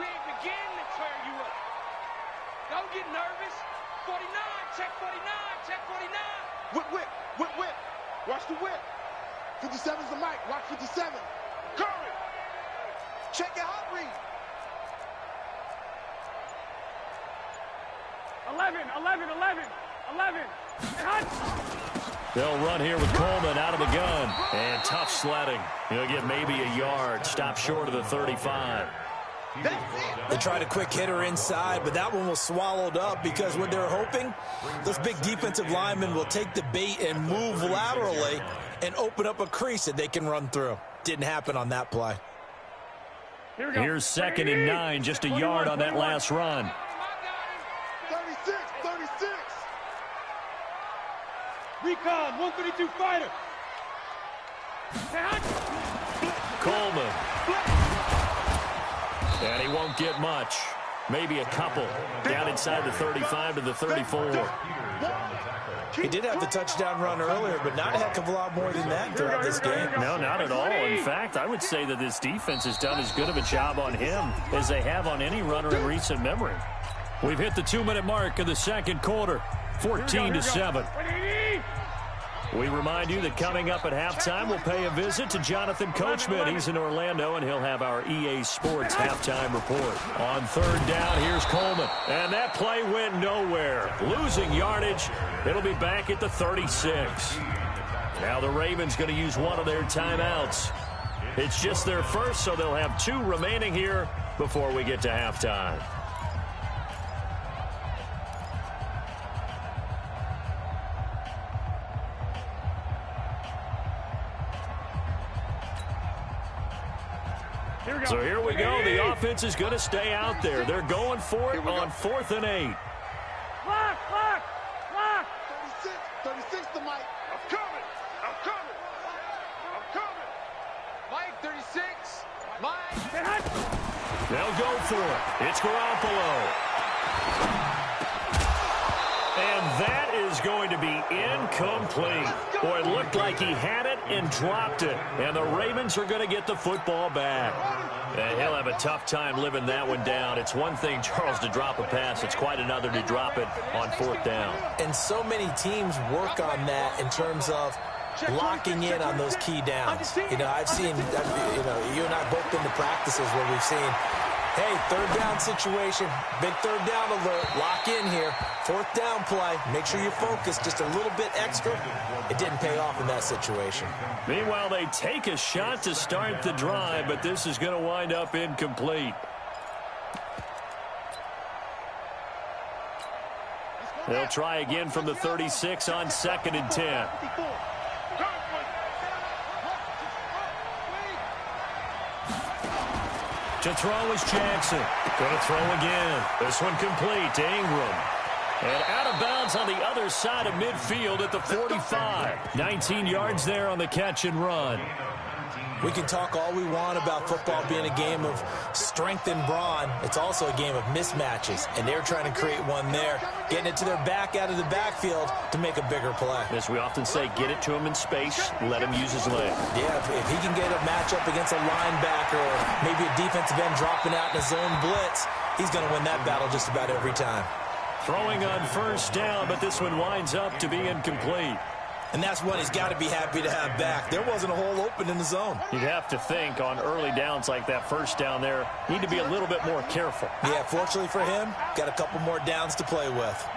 We ain't beginning to clear you up. Don't get nervous. 49, check 49, check 49. Whip, whip, whip, whip. Watch the whip. 57's the mic. Watch 57. Curry. Check your hot read. 11. They'll run here with Coleman out of the gun. And tough sledding. He'll get maybe a yard. Stop short of the 35. They tried a quick hitter inside, but that one was swallowed up because what they're hoping, those big defensive linemen will take the bait and move laterally and open up a crease that they can run through. Didn't happen on that play. Here's second and 9, just a yard on that last run. 36. Recon, 152 fighter. Coleman. And he won't get much. Maybe a couple. Down inside the 35 to the 34. He did have the touchdown run earlier, but not a heck of a lot more than that throughout this game. No, not at all. In fact, I would say that this defense has done as good of a job on him as they have on any runner in recent memory. We've hit the 2-minute mark of the second quarter, 14-7. We remind you that coming up at halftime, we'll pay a visit to Jonathan Coachman. He's in Orlando, and he'll have our EA Sports halftime report. On third down, here's Coleman. And that play went nowhere. Losing yardage. It'll be back at the 36. Now the Ravens going to use one of their timeouts. It's just their first, so they'll have 2 remaining here before we get to halftime. So here we go. The offense is going to stay out there. They're going for it on 4th and 8. Lock! 36 the mic. I'm coming. Mike, 36. Mike. They'll go for it. It's Garoppolo. And that is going to be incomplete. Boy, it looked like he had it and dropped it. And the Ravens are going to get the football back. And he'll have a tough time living that one down. It's one thing, Charles, to drop a pass. It's quite another to drop it on 4th down. And so many teams work on that in terms of locking in on those key downs. You know, I've seen, you and I both been to practices where we've seen, hey, 3rd down situation, big 3rd down alert, lock in here, 4th down play, make sure you focus just a little bit extra. It didn't pay off in that situation. Meanwhile, they take a shot to start the drive, but this is going to wind up incomplete. They'll try again from the 36 on 2nd and 10. To throw is Jackson. Going to throw again. This one complete to Ingram. And out of bounds on the other side of midfield at the 45. 19 yards there on the catch and run. We can talk all we want about football being a game of strength and brawn. It's also a game of mismatches, and they're trying to create one there, getting it to their back out of the backfield to make a bigger play. As we often say, get it to him in space, let him use his leg. Yeah, if he can get a matchup against a linebacker or maybe a defensive end dropping out in a zone blitz, he's going to win that battle just about every time. Throwing on first down, but this one winds up to be incomplete. And that's one he's got to be happy to have back. There wasn't a hole open in the zone. You'd have to think on early downs like that first down there, need to be a little bit more careful. Yeah, fortunately for him, got a couple more downs to play with.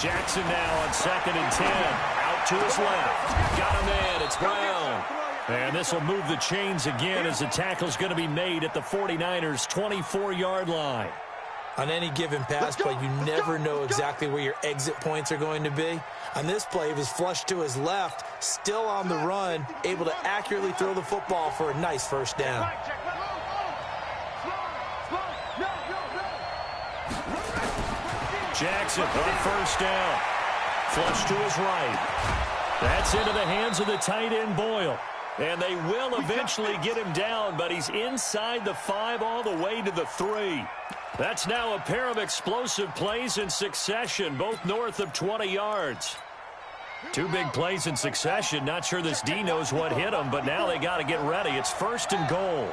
Jackson now on 2nd and 10. Out to his left. Got him in. It's Brown. And this will move the chains again as the tackle's going to be made at the 49ers' 24-yard line. On any given pass play, you never know exactly where your exit points are going to be. On this play, he was flushed to his left, still on the run, able to accurately throw the football for a nice first down. Jackson on first down. Flush to his right. That's into the hands of the tight end, Boyle. And they will eventually get him down, but he's inside the 5 all the way to the 3. That's now a pair of explosive plays in succession, both north of 20 yards. 2 big plays in succession. Not sure this D knows what hit him, but now they got to get ready. It's 1st and goal.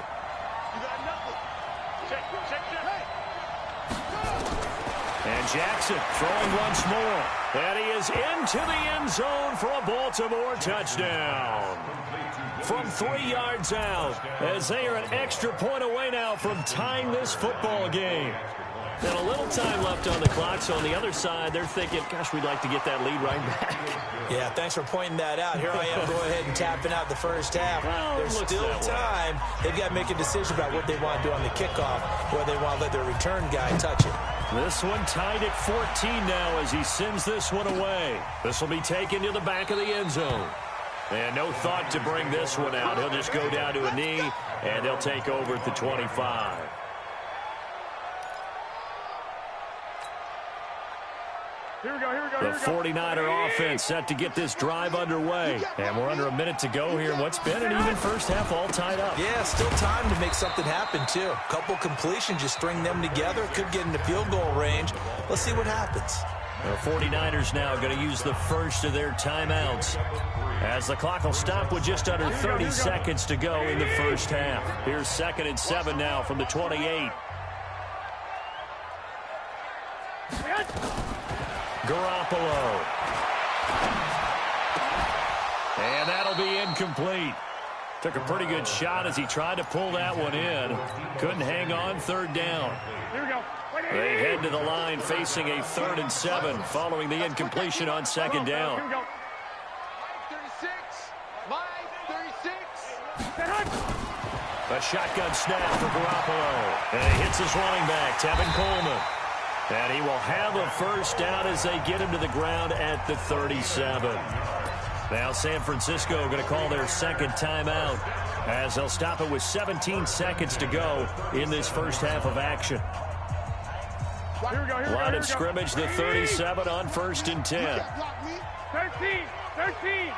And Jackson throwing once more. And he is into the end zone for a Baltimore touchdown. From 3 yards out, as they are an extra point away now from tying this football game. And a little time left on the clock, so on the other side, they're thinking, gosh, we'd like to get that lead right back. Yeah, thanks for pointing that out. Here I am going ahead and tapping out the first half. Well, there's still time. They've got to make a decision about what they want to do on the kickoff, whether they want to let their return guy touch it. This one tied at 14 now as he sends this one away. This will be taken to the back of the end zone. And no thought to bring this one out. He'll just go down to a knee, and they'll take over at the 25. Here we go. The 49er offense set to get this drive underway. And we're under a minute to go here. What's been an even first half all tied up. Yeah, still time to make something happen, too. A couple completions, just string them together. Could get into field goal range. Let's see what happens. The 49ers now going to use the first of their timeouts, as the clock will stop with just under 30 seconds to go in the first half. Here's 2nd and 7 now from the 28. Garoppolo. And that'll be incomplete. Took a pretty good shot as he tried to pull that one in. Couldn't hang on, 3rd down. Here we go. They head to the line facing a 3rd and 7 following the incompletion on 2nd down. Here we go. 36. A shotgun snap for Garoppolo. And he hits his running back, Tevin Coleman. And he will have a first down as they get him to the ground at the 37. Now San Francisco going to call their 2nd timeout as they'll stop it with 17 seconds to go in this first half of action. Line of scrimmage, the 37 on 1st and 10. 13. 36.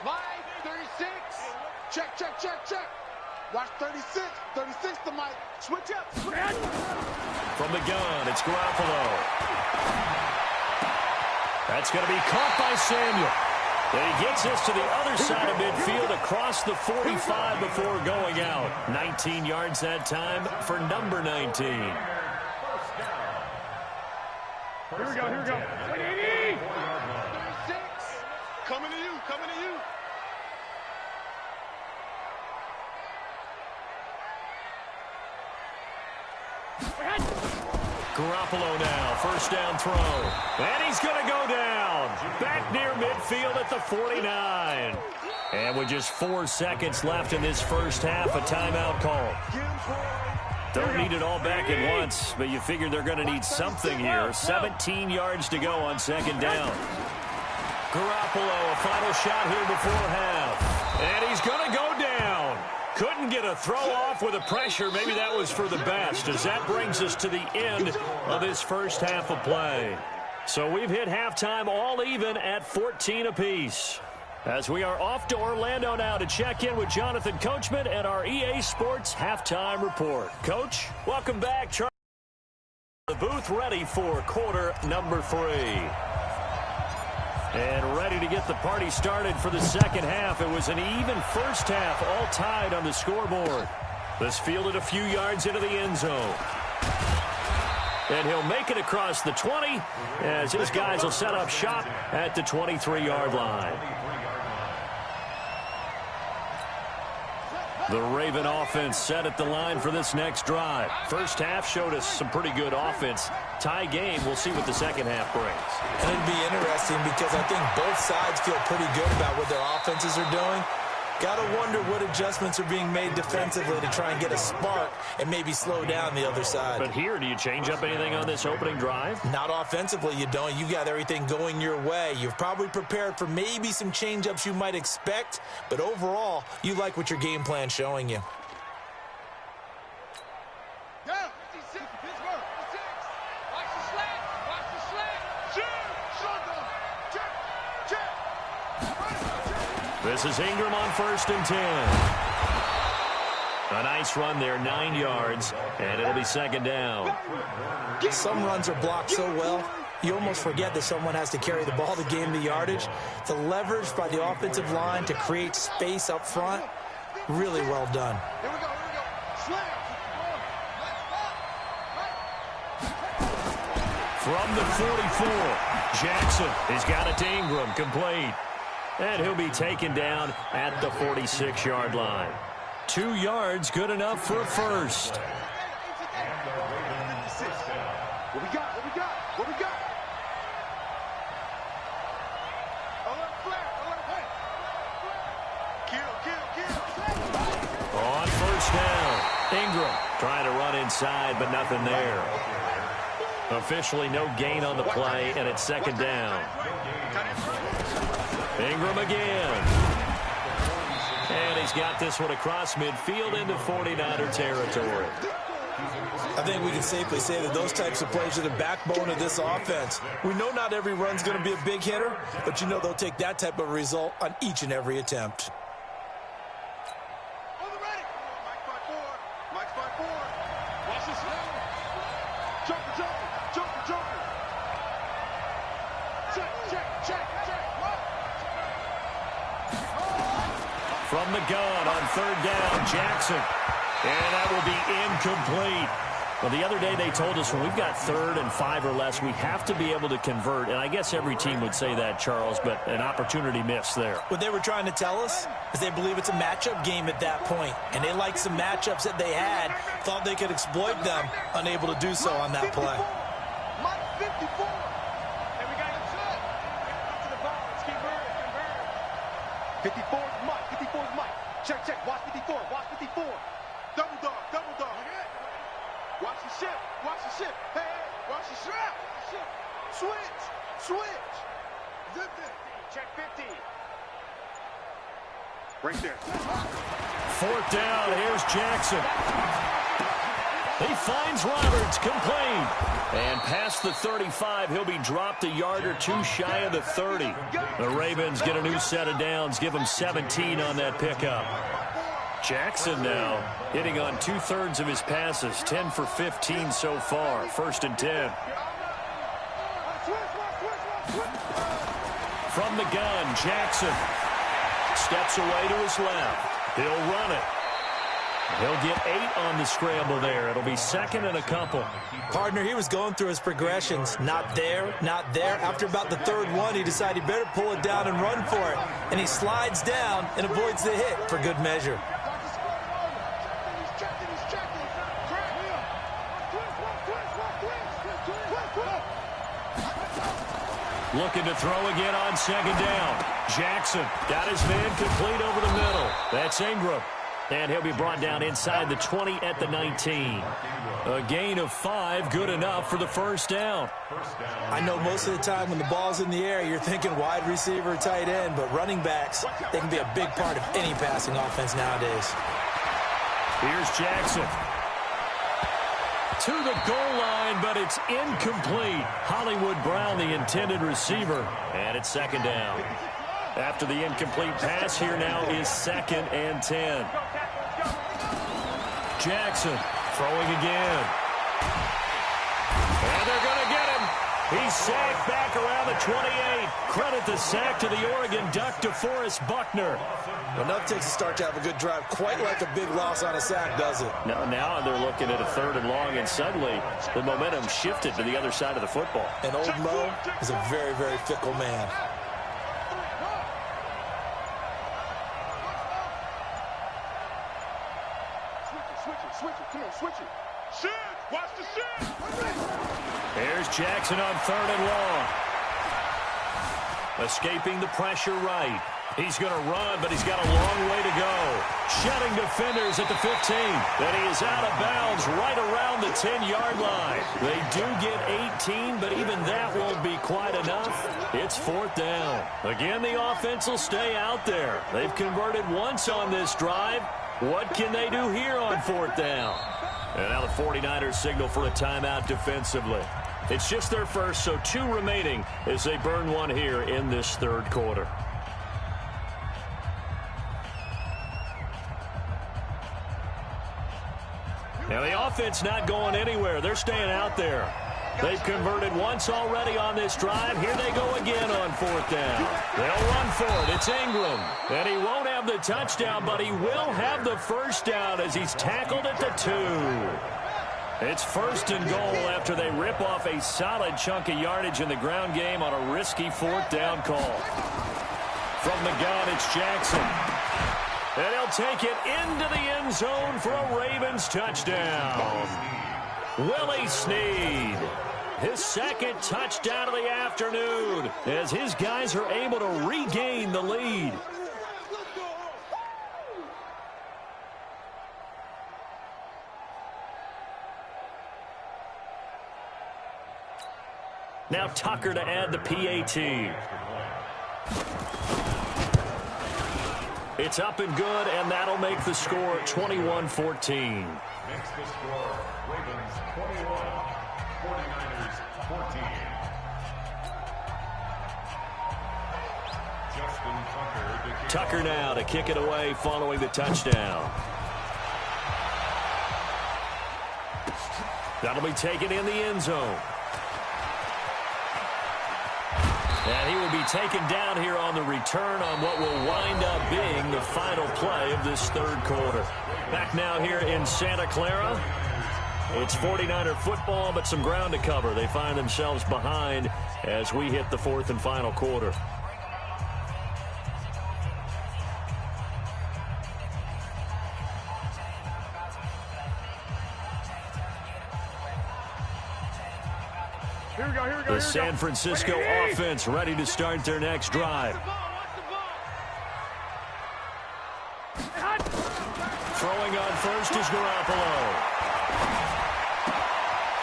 Mike, 36. Check. Watch 36. 36 to Mike. Switch up. From the gun, it's Garoppolo. That's going to be caught by Samuel. And he gets us to the other side of midfield across the 45 before going out. 19 yards that time for number 19. Here we go. 36. Coming to you. Garoppolo now, first down throw. And he's going to go down. Back near midfield at the 49. And with just 4 seconds left in this first half, a timeout call. Don't need it all back at once, but you figure they're going to need something here. 17 yards to go on 2nd down. Garoppolo, a final shot here before half. And he's going to go down. Couldn't get a throw off with the pressure. Maybe that was for the best, as that brings us to the end of this first half of play. So we've hit halftime all even at 14 apiece. As we are off to Orlando now to check in with Jonathan Coachman and our EA Sports Halftime Report. Coach, welcome back. The booth ready for quarter number 3. And ready to get the party started for the second half. It was an even first half, all tied on the scoreboard. This fielded a few yards into the end zone. And he'll make it across the 20 as his guys will set up shop at the 23-yard line. The Raven offense set at the line for this next drive. First half showed us some pretty good offense. Tie game, we'll see what the second half brings. And it'd be interesting because I think both sides feel pretty good about what their offenses are doing. Got to wonder what adjustments are being made defensively to try and get a spark and maybe slow down the other side. But here, do you change up anything on this opening drive? Not offensively, you don't. You've got everything going your way. You've probably prepared for maybe some change-ups you might expect, but overall, you like what your game plan's showing you. This is Ingram on 1st and 10. A nice run there, 9 yards, and it'll be second down. Some runs are blocked so well, you almost forget that someone has to carry the ball to gain the yardage. The leverage by the offensive line to create space up front, really well done. Here we go. Slam. From the 44, Jackson has got it to Ingram, complete. And he'll be taken down at the 46-yard line. 2 yards, good enough for a first. What we got? Alert flare. Kill. On first down, Ingram trying to run inside, but nothing there. Officially no gain on the play, and it's second down. Ingram again. And he's got this one across midfield into 49er territory. I think we can safely say that those types of plays are the backbone of this offense. We know not every run's going to be a big hitter, but you know they'll take that type of result on each and every attempt. On the ready. Mike's 5-4. Watch this now. Joker. Check. From the gun on 3rd down, Jackson. And that will be incomplete. Well, the other day they told us when we've got 3rd and 5 or less, we have to be able to convert. And I guess every team would say that, Charles, but an opportunity missed there. What they were trying to tell us is they believe it's a matchup game at that point. And they liked some matchups that they had, thought they could exploit them, unable to do so on that play. Mike 54. And we got it set. To the ball. Let's keep moving. 54 is Mike. 54 is Mike. Check. Watch 54. Double dog. Watch the ship. Hey, watch the strap. Switch. Zip it. Check 50. Right there. 4th down, here's Jackson. He finds Roberts, complete. And past the 35, he'll be dropped a yard or two shy of the 30. The Ravens get a new set of downs, give them 17 on that pickup. Jackson now hitting on 2/3 of his passes, 10 for 15 so far. 1st and 10. From the gun, Jackson steps away to his left. He'll run it. He'll get 8 on the scramble there. It'll be 2nd and a couple. Partner, he was going through his progressions. Not there. After about the 3rd one, he decided he better pull it down and run for it. And he slides down and avoids the hit for good measure. Looking to throw again on 2nd down. Jackson got his man complete over the middle. That's Ingram. And he'll be brought down inside the 20 at the 19. A gain of 5, good enough for the 1st down. I know most of the time when the ball's in the air, you're thinking wide receiver, tight end, but running backs, they can be a big part of any passing offense nowadays. Here's Jackson. to the goal line, but it's incomplete. Hollywood Brown, the intended receiver, and it's second down. After the incomplete pass, here now is 2nd and 10. Jackson throwing again. And they're going to get him. He's sacked back around the 28. Credit the sack to the Oregon Duck, DeForest Buckner. Enough takes to start to have a good drive, quite like a big loss on a sack, does it? Now they're looking at a 3rd and long, and suddenly the momentum shifted to the other side of the football. And old Mo is a very, very fickle man. Switch it. Come on, switch it. Shit! Watch the shit! There's Jackson on 3rd and long. Escaping the pressure right. He's going to run, but he's got a long way to go. Shedding defenders at the 15. Then he is out of bounds right around the 10-yard line. They do get 18, but even that won't be quite enough. It's 4th down. Again, the offense will stay out there. They've converted once on this drive. What can they do here on 4th down? And now the 49ers signal for a timeout defensively. It's just their first, so 2 remaining as they burn one here in this 3rd quarter. Now the offense not going anywhere. They're staying out there. They've converted once already on this drive. Here they go again on 4th down. They'll run for it. It's Ingram. And he won't have the touchdown, but he will have the first down as he's tackled at the 2. It's 1st and goal after they rip off a solid chunk of yardage in the ground game on a risky 4th down call. From the gun, it's Jackson. And he'll take it into the end zone for a Ravens touchdown. Willie Snead, his 2nd touchdown of the afternoon as his guys are able to regain the lead. Now Tucker to add the PAT. It's up and good, and that'll make the score 21-14. Makes the score Ravens 21, 49ers 14. Tucker now to kick it away following the touchdown. That'll be taken in the end zone. And he will be taken down here on the return on what will wind up being the final play of this 3rd quarter. Back now here in Santa Clara. It's 49er football, but some ground to cover. They find themselves behind as we hit the 4th and final quarter. The San Francisco offense ready to start their next drive. Throwing on first is Garoppolo.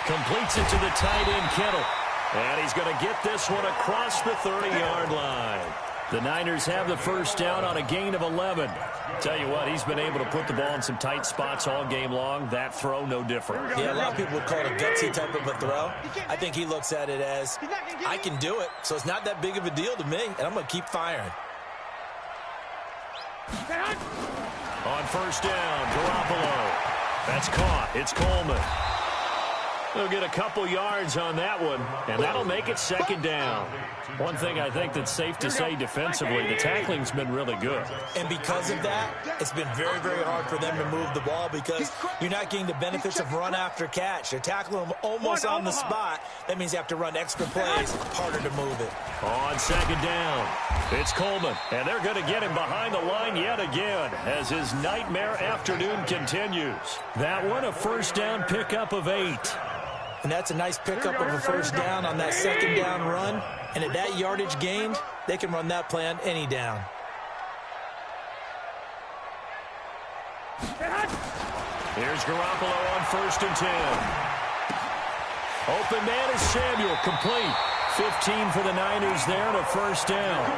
Completes it to the tight end, Kittle. And he's going to get this one across the 30-yard line. The Niners have the first down on a gain of 11. Tell you what, he's been able to put the ball in some tight spots all game long. That throw, no different. Yeah, a lot of people would call it a gutsy type of a throw. I think he looks at it as, I can do it, so it's not that big of a deal to me, and I'm going to keep firing. On first down, Garoppolo. That's caught. It's Coleman. They'll get a couple yards on that one, and that'll make it 2nd down. One thing I think that's safe to say defensively, the tackling's been really good. And because of that, it's been very, very hard for them to move the ball because you're not getting the benefits of run after catch. They're tackling them almost on the spot. That means you have to run extra plays, harder to move it. On 2nd down, it's Coleman, and they're going to get him behind the line yet again as his nightmare afternoon continues. That one, a first down pickup of 8. And that's a nice pickup of a first down on that 2nd down run. And at that yardage gained, they can run that play on any down. Here's Garoppolo on 1st and 10. Open man is Samuel, complete. 15 for the Niners there and a first down.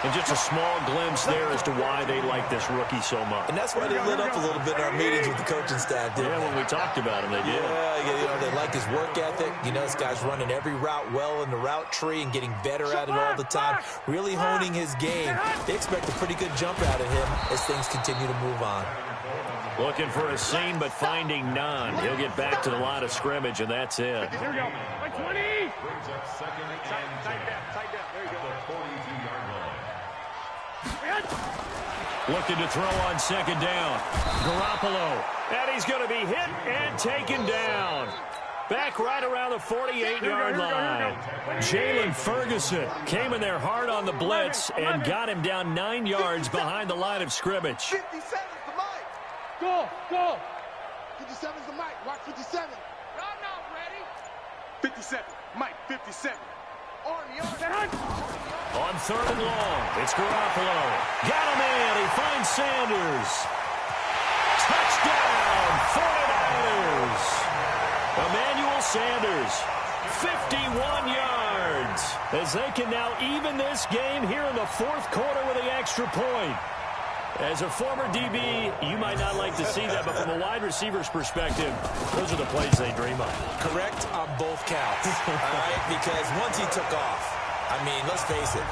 And just a small glimpse there as to why they like this rookie so much. And that's why they lit up a little bit in our meetings with the coaching staff, didn't they? When we talked about him, they did. Yeah, they like his work ethic. This guy's running every route well in the route tree and getting better at it all the time, really honing his game. They expect a pretty good jump out of him as things continue to move on. Looking for a seam, but finding none. He'll get back to the line of scrimmage, and that's it. Here we go. 20. Brings up second and 10. Tight down. There you go. The 42-yard line. Looking to throw on second down. Garoppolo. And he's going to be hit and taken down. Back right around the 48-yard line. Jalen Ferguson came in there hard on the blitz and got him down 9 yards behind the line of scrimmage. 57's the mic. Go. 57's the mic. Watch 57. I'm not ready. 57. Mike, 57. Army. On third and long, it's Garoppolo. Got him in. He finds Sanders. Touchdown, 49ers. Emmanuel Sanders, 51 yards. As they can now even this game here in the fourth quarter with the extra point. As a former DB, you might not like to see that, but from a wide receiver's perspective, those are the plays they dream of. Correct on both counts, all right? Because once he took off, I mean, let's face it,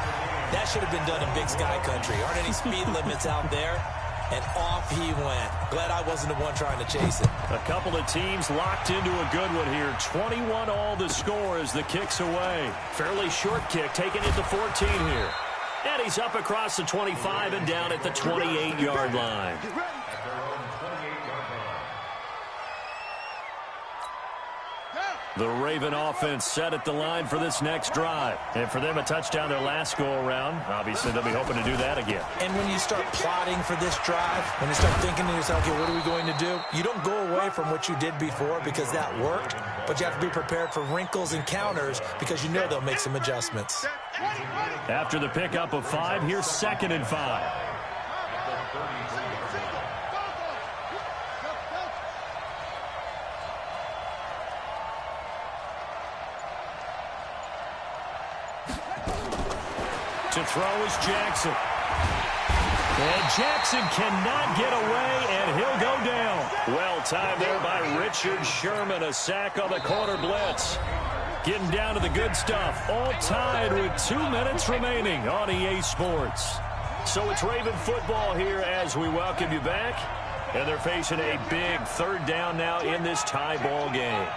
that should have been done in Big Sky Country. Aren't any speed limits out there? And off he went. Glad I wasn't the one trying to chase it. A couple of teams locked into a good one here. 21 all the score as the kick's away. Fairly short kick, taking it to 14 here. And he's up across the 25 and down at the 28-yard line. At their own 28-yard line. The Raven offense set at the line for this next drive. And for them, a touchdown their last go-around. Obviously, they'll be hoping to do that again. And when you start plotting for this drive, when you start thinking to yourself, okay, what are we going to do? You don't go away from what you did before because that worked, but you have to be prepared for wrinkles and counters because you know they'll make some adjustments. After the pickup of 5, here's 2nd and 5. To throw is Jackson. And Jackson cannot get away, and he'll go down. Well timed there by Richard Sherman. A sack on the corner blitz. Getting down to the good stuff. All tied with 2 minutes remaining on EA Sports. So it's Raven football here as we welcome you back. And they're facing a big third down now in this tie ball game.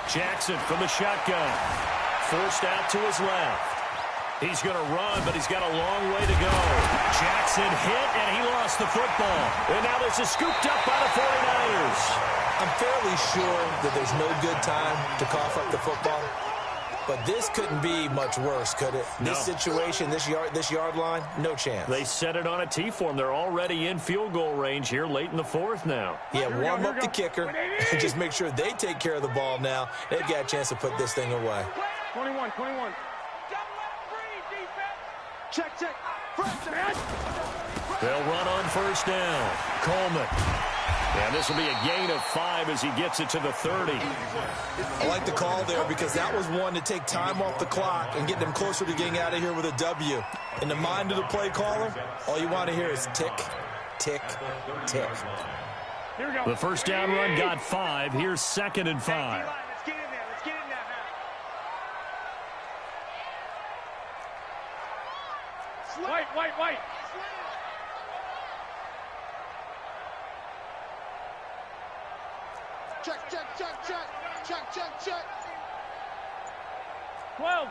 Jackson from the shotgun. Forced out to his left. He's going to run, but he's got a long way to go. Jackson hit, and he lost the football. And now this is scooped up by the 49ers. I'm fairly sure that there's no good time to cough up the football. But this couldn't be much worse, could it? No. This situation, this yard line, no chance. They set it on a T-form. They're already in field goal range here late in the fourth now. Yeah, warm up the kicker and just make sure they take care of the ball now. They've got a chance to put this thing away. 21. Check. They'll run on first down. Coleman. And this will be a gain of 5 as he gets it to the 30. I like the call there because that was one to take time off the clock and get them closer to getting out of here with a W. In the mind of the play caller, all you want to hear is tick, tick, tick. Here we go. The first down run got 5. Here's 2nd and 5. Let's get in there. White. Check. 12.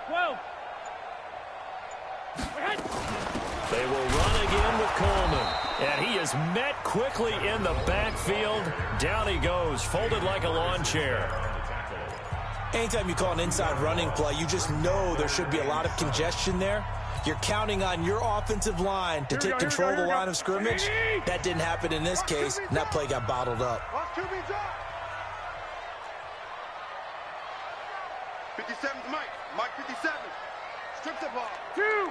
They will run again with Coleman. And he is met quickly in the backfield. Down he goes, folded like a lawn chair. Anytime you call an inside running play, you just know there should be a lot of congestion there. You're counting on your offensive line to take control of the line of scrimmage. That didn't happen in this case, and that play got bottled up. 57's Mike. Mike 57. Strip the ball. 2.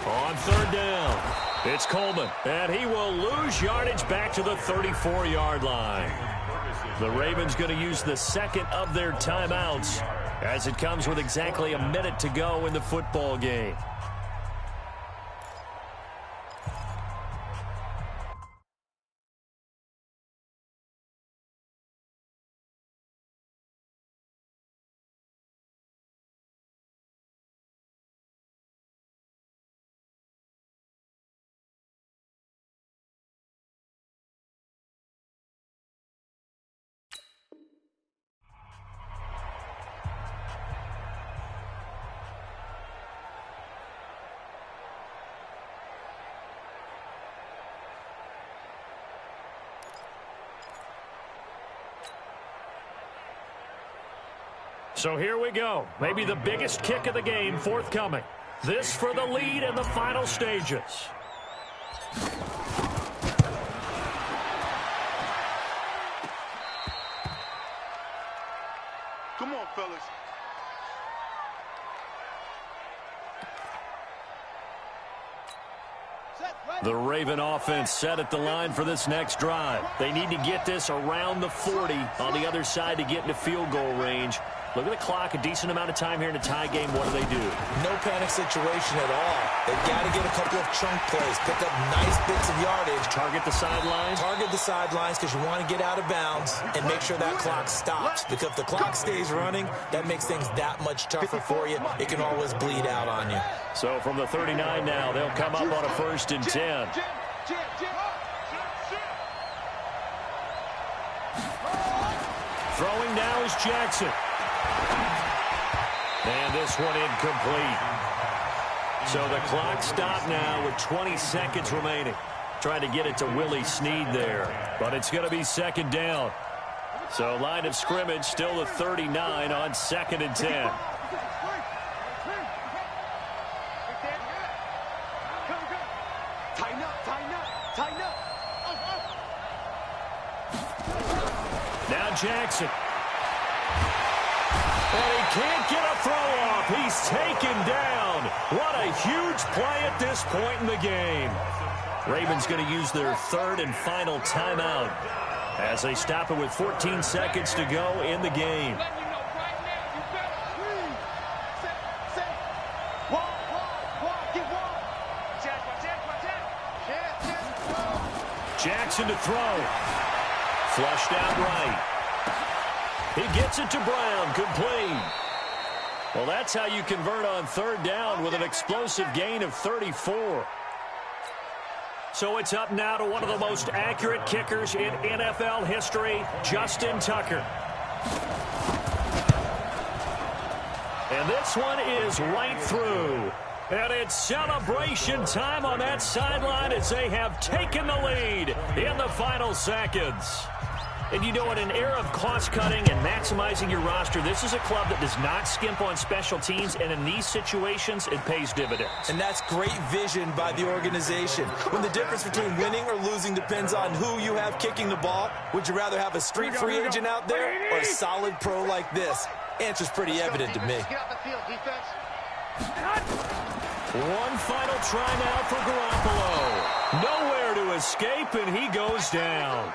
On third down, it's Coleman. And he will lose yardage back to the 34-yard line. The Ravens going to use the second of their timeouts as it comes with exactly a minute to go in the football game. So here we go. Maybe the biggest kick of the game forthcoming. This for the lead in the final stages. Come on, fellas. The Raven offense set at the line for this next drive. They need to get this around the 40 on the other side to get into field goal range. Look at the clock, a decent amount of time here in a tie game. What do? No panic situation at all. They've got to get a couple of chunk plays, pick up nice bits of yardage. Target the sidelines? Target the sidelines because you want to get out of bounds and make sure that clock stops. Because if the clock stays running, that makes things that much tougher for you. It can always bleed out on you. So from the 39 now, they'll come up on a 1st and 10. Throwing now is Jackson. And this one incomplete. So the clock stopped now with 20 seconds remaining. Trying to get it to Willie Snead there. But it's going to be 2nd down. So line of scrimmage still the 39 on 2nd and 10. Now Jackson. And he can't get a throw off. He's taken down. What a huge play at this point in the game. Ravens going to use their 3rd and final timeout as they stop it with 14 seconds to go in the game. Jackson to throw. Flushed out right. He gets it to Brown, complete. Well, that's how you convert on 3rd down with an explosive gain of 34. So it's up now to one of the most accurate kickers in NFL history, Justin Tucker. And this one is right through. And it's celebration time on that sideline as they have taken the lead in the final seconds. And you know, in an era of cost-cutting and maximizing your roster, this is a club that does not skimp on special teams, and in these situations, it pays dividends. And that's great vision by the organization. When the difference between winning or losing depends on who you have kicking the ball, would you rather have a street free agent out there or a solid pro like this? Answer's pretty evident to me. Get off the field, defense. One final try now for Garoppolo. Nowhere to escape, and he goes down.